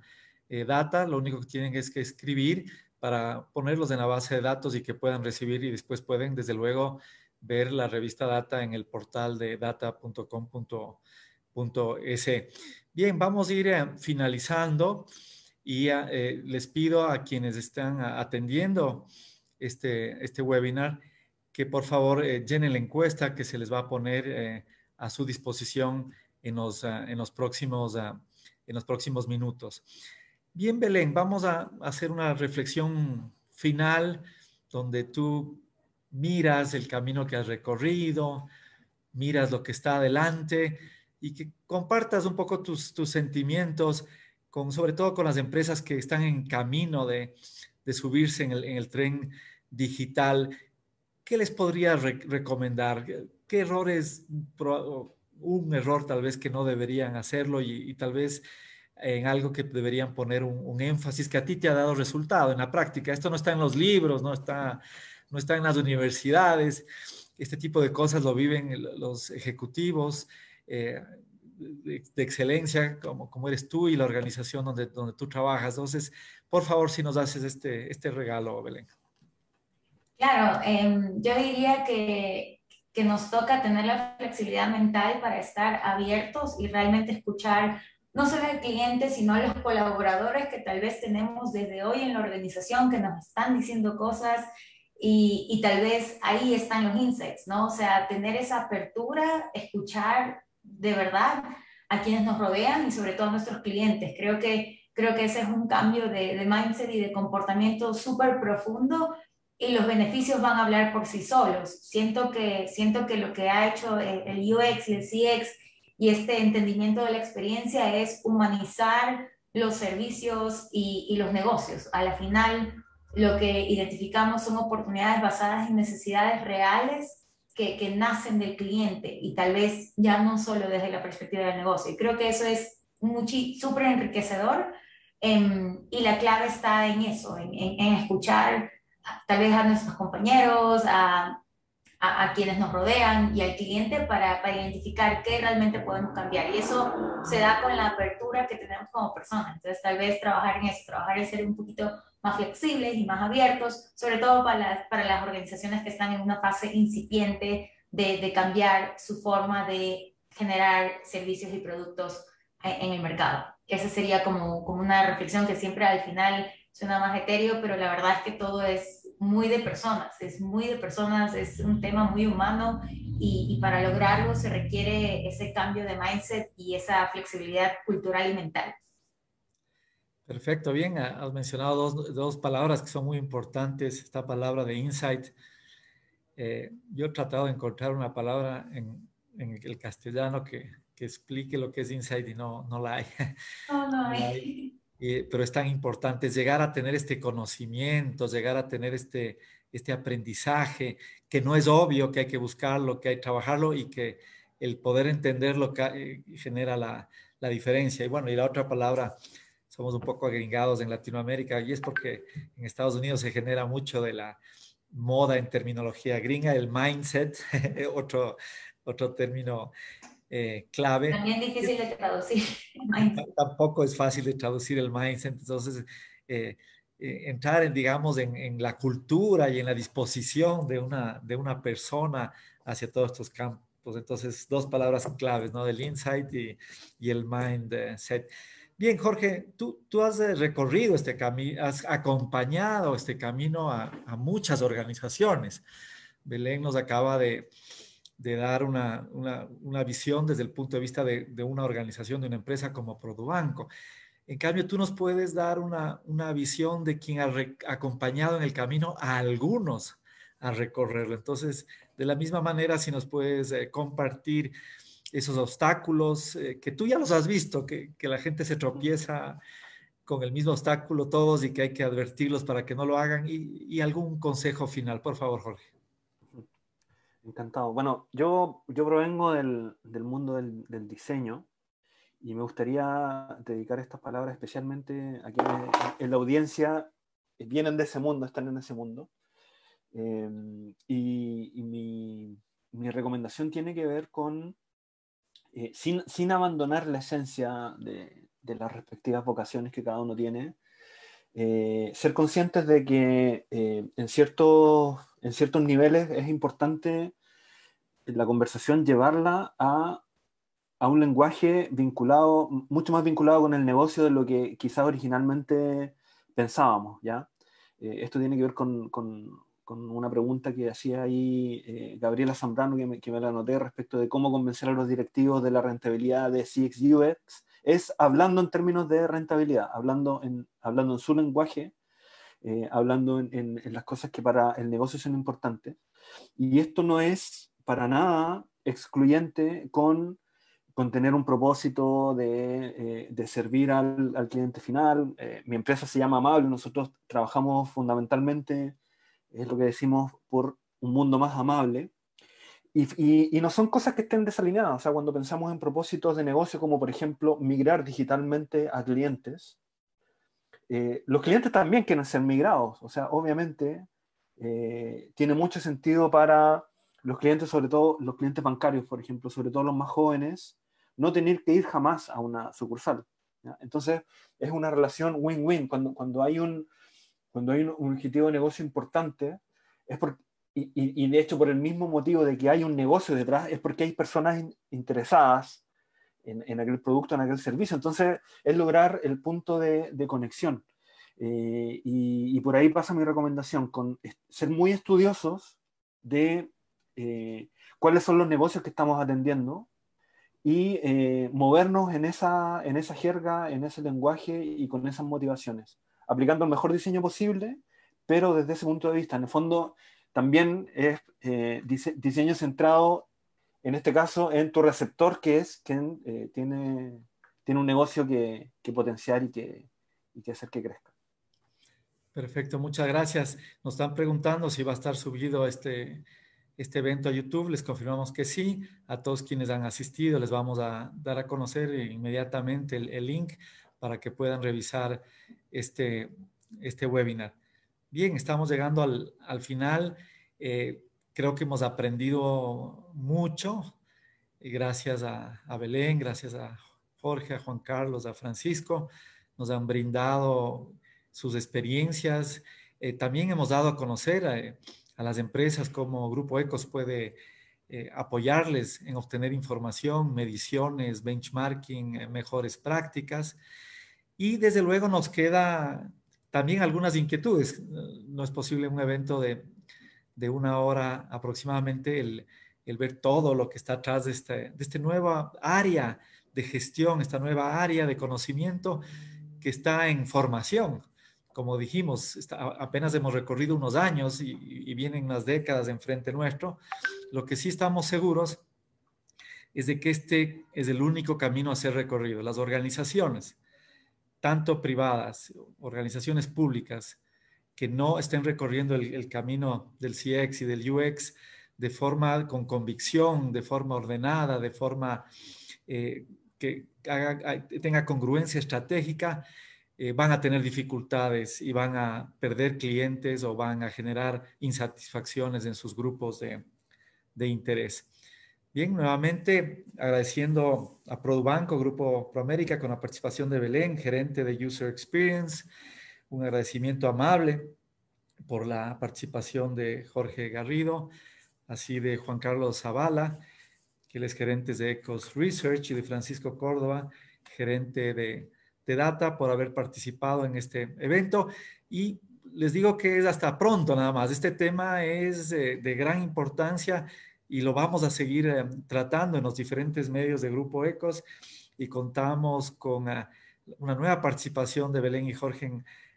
Data, lo único que tienen es que escribir para ponerlos en la base de datos y que puedan recibir y después pueden, desde luego, ver la revista Data en el portal de data.com.es. Bien, vamos a ir finalizando. Y les pido a quienes están atendiendo este webinar que por favor llenen la encuesta que se les va a poner a su disposición en los próximos minutos. Bien, Belén, vamos a hacer una reflexión final donde tú miras el camino que has recorrido, miras lo que está adelante y que compartas un poco tus sentimientos sobre todo con las empresas que están en camino de subirse en el tren digital. ¿Qué les podría recomendar? ¿Qué errores, un error tal vez que no deberían hacerlo y tal vez en algo que deberían poner un énfasis que a ti te ha dado resultado en la práctica? Esto no está en los libros, no está en las universidades. Este tipo de cosas lo viven los ejecutivos de excelencia, como eres tú y la organización donde tú trabajas. Entonces, por favor, si nos haces este regalo, Belén. Claro, yo diría que nos toca tener la flexibilidad mental para estar abiertos y realmente escuchar no solo al cliente, sino a los colaboradores que tal vez tenemos desde hoy en la organización, que nos están diciendo cosas y tal vez ahí están los insights, ¿no? O sea, tener esa apertura, escuchar de verdad a quienes nos rodean y sobre todo a nuestros clientes. Creo que ese es un cambio de mindset y de comportamiento súper profundo y los beneficios van a hablar por sí solos. Siento que lo que ha hecho el UX y el CX y este entendimiento de la experiencia es humanizar los servicios y los negocios. A la final, lo que identificamos son oportunidades basadas en necesidades reales que nacen del cliente y tal vez ya no solo desde la perspectiva del negocio. Y creo que eso es súper enriquecedor y la clave está en eso, en escuchar tal vez a nuestros compañeros, a quienes nos rodean y al cliente para identificar qué realmente podemos cambiar. Y eso se da con la apertura que tenemos como personas. Entonces, tal vez trabajar en eso, trabajar en ser un poquito más flexibles y más abiertos, sobre todo para las organizaciones que están en una fase incipiente de cambiar su forma de generar servicios y productos en el mercado. Esa sería como una reflexión que siempre al final suena más etéreo, pero la verdad es que todo es muy de personas, es un tema muy humano y para lograrlo se requiere ese cambio de mindset y esa flexibilidad cultural y mental. Perfecto, bien, has mencionado dos palabras que son muy importantes, esta palabra de insight. Yo he tratado de encontrar una palabra en el castellano que explique lo que es insight y no la hay. No hay. Pero es tan importante llegar a tener este conocimiento, llegar a tener este aprendizaje, que no es obvio, que hay que buscarlo, que hay que trabajarlo y que el poder entenderlo genera la diferencia. Y bueno, y la otra palabra, somos un poco agringados en Latinoamérica y es porque en Estados Unidos se genera mucho de la moda en terminología gringa, el mindset, otro término clave. También difícil de traducir. Tampoco es fácil de traducir el mindset, entonces entrar digamos, en la cultura y en la disposición de una persona hacia todos estos campos pues entonces dos palabras claves, ¿no? Del insight y el mindset. Bien, Jorge, tú has recorrido este camino, has acompañado este camino a muchas organizaciones. Belén nos acaba de dar una visión desde el punto de vista de una organización, de una empresa como Produbanco. En cambio, tú nos puedes dar una visión de quien ha acompañado en el camino a algunos a recorrerlo. Entonces, de la misma manera, si nos puedes compartir esos obstáculos que tú ya los has visto, que la gente se tropieza con el mismo obstáculo todos y que hay que advertirlos para que no lo hagan, y algún consejo final, por favor, Jorge. Encantado. Bueno, yo provengo del mundo del diseño y me gustaría dedicar estas palabras especialmente a quienes en la audiencia vienen de ese mundo, están en ese mundo. Y mi recomendación tiene que ver con, sin abandonar la esencia de las respectivas vocaciones que cada uno tiene, ser conscientes de que en ciertos niveles es importante la conversación llevarla a un lenguaje vinculado, mucho más vinculado con el negocio de lo que quizás originalmente pensábamos, ¿ya? Esto tiene que ver con una pregunta que hacía ahí Gabriela Zambrano, que me la anoté respecto de cómo convencer a los directivos de la rentabilidad de CX UX, es hablando en términos de rentabilidad, hablando en su lenguaje, hablando en las cosas que para el negocio son importantes. Y esto no es para nada excluyente con tener un propósito de servir al cliente final. Mi empresa se llama Amable, nosotros trabajamos fundamentalmente, es lo que decimos, por un mundo más amable. Y no son cosas que estén desalineadas. O sea, cuando pensamos en propósitos de negocio, como por ejemplo migrar digitalmente a clientes, los clientes también quieren ser migrados. O sea, obviamente tiene mucho sentido para los clientes, sobre todo los clientes bancarios, por ejemplo, sobre todo los más jóvenes, no tener que ir jamás a una sucursal, ¿ya? Entonces, es una relación win-win. Cuando hay un objetivo de negocio importante, es y de hecho por el mismo motivo de que hay un negocio detrás, es porque hay personas interesadas en aquel producto, en aquel servicio. Entonces, es lograr el punto de conexión. Y por ahí pasa mi recomendación, con ser muy estudiosos de cuáles son los negocios que estamos atendiendo y movernos en esa jerga, en ese lenguaje y con esas motivaciones, aplicando el mejor diseño posible, pero desde ese punto de vista. En el fondo, también es diseño centrado, en este caso, en tu receptor, que es quien tiene un negocio que potenciar y que hacer que crezca. Perfecto, muchas gracias. Nos están preguntando si va a estar subido este evento a YouTube. Les confirmamos que sí. A todos quienes han asistido les vamos a dar a conocer inmediatamente el link para que puedan revisar este webinar. Bien, estamos llegando al final. Creo que hemos aprendido mucho. Gracias a Belén, gracias a Jorge, a Juan Carlos, a Francisco. Nos han brindado sus experiencias. También hemos dado a conocer a las empresas cómo Grupo Ecos puede apoyarles en obtener información, mediciones, benchmarking, mejores prácticas. Y desde luego nos queda también algunas inquietudes. No es posible un evento de 1 hora aproximadamente el ver todo lo que está atrás de esta nueva área de gestión, esta nueva área de conocimiento que está en formación. Como dijimos, apenas hemos recorrido unos años y vienen unas décadas enfrente nuestro. Lo que sí estamos seguros es de que este es el único camino a ser recorrido. Las organizaciones, tanto privadas, organizaciones públicas, que no estén recorriendo el camino del CX y del UX de forma con convicción, de forma ordenada, de forma que tenga congruencia estratégica, van a tener dificultades y van a perder clientes o van a generar insatisfacciones en sus grupos de interés. Bien, nuevamente agradeciendo a Produbanco, Grupo Proamérica, con la participación de Belén, gerente de User Experience. Un agradecimiento amable por la participación de Jorge Garrido, así de Juan Carlos Zavala. que él es gerente de Ecos Research, y de Francisco Córdoba, gerente de Data, por haber participado en este evento. Y les digo que es hasta pronto nada más. Este tema es de gran importancia y lo vamos a seguir tratando en los diferentes medios de Grupo Ecos, y contamos con una nueva participación de Belén y Jorge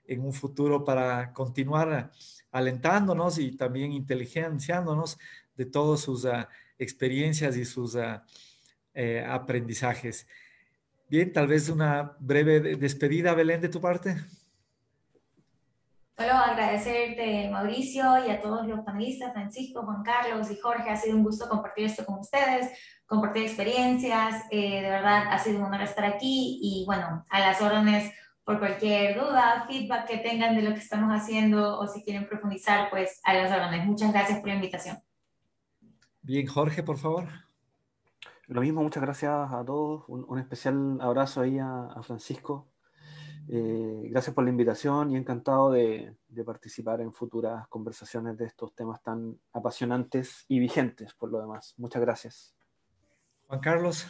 en un futuro para continuar alentándonos y también inteligenciándonos de todas sus experiencias y sus aprendizajes. Bien, tal vez una breve despedida, Belén, de tu parte. Solo agradecerte, Mauricio, y a todos los panelistas, Francisco, Juan Carlos y Jorge. Ha sido un gusto compartir esto con ustedes, compartir experiencias. De verdad, ha sido un honor estar aquí y, bueno, a las órdenes por cualquier duda, feedback que tengan de lo que estamos haciendo o si quieren profundizar, pues a las órdenes. Muchas gracias por la invitación. Bien, Jorge, por favor. Lo mismo, muchas gracias a todos. Un especial abrazo ahí a Francisco. Gracias por la invitación y encantado de participar en futuras conversaciones de estos temas tan apasionantes y vigentes por lo demás. Muchas gracias. Juan Carlos.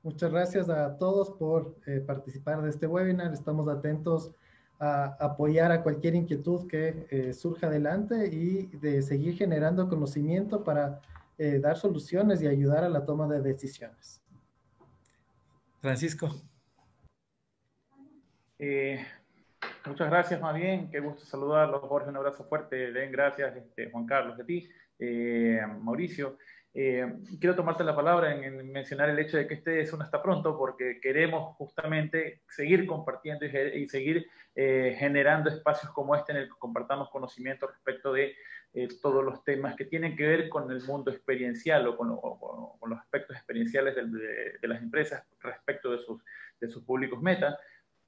Muchas gracias a todos por participar de este webinar. Estamos atentos a apoyar a cualquier inquietud que surja adelante y de seguir generando conocimiento para dar soluciones y ayudar a la toma de decisiones. Francisco. Muchas gracias, más bien, qué gusto saludarlos. Jorge, un abrazo fuerte. Den gracias, Juan Carlos, a ti, Mauricio. Quiero tomarte la palabra en mencionar el hecho de que este es un hasta pronto, porque queremos justamente seguir compartiendo y seguir generando espacios como este en el que compartamos conocimiento respecto de todos los temas que tienen que ver con el mundo experiencial o con los aspectos experienciales de las empresas respecto de sus públicos meta.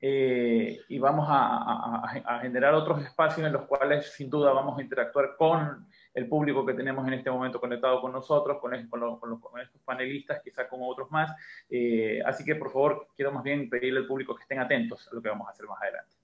Y vamos a generar otros espacios en los cuales sin duda vamos a interactuar con el público que tenemos en este momento conectado con nosotros, con estos panelistas, quizá con otros más. Así que por favor quiero más bien pedirle al público que estén atentos a lo que vamos a hacer más adelante.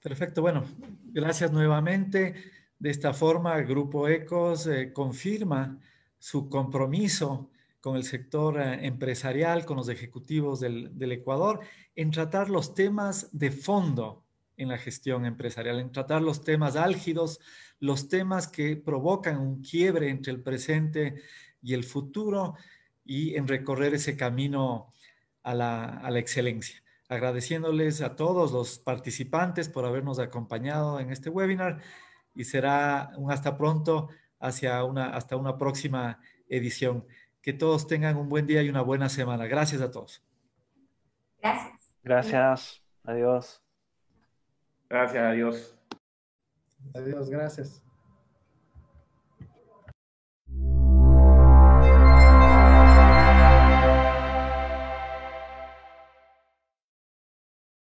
Perfecto, bueno, gracias nuevamente. De esta forma, el Grupo Ecos confirma su compromiso con el sector empresarial, con los ejecutivos del Ecuador, en tratar los temas de fondo en la gestión empresarial, en tratar los temas álgidos, los temas que provocan un quiebre entre el presente y el futuro, y en recorrer ese camino a la excelencia. Agradeciéndoles a todos los participantes por habernos acompañado en este webinar, y será un hasta pronto hasta una próxima edición. Que todos tengan un buen día y una buena semana. Gracias a todos. Gracias. Gracias. Adiós. Gracias, adiós. Adiós, gracias.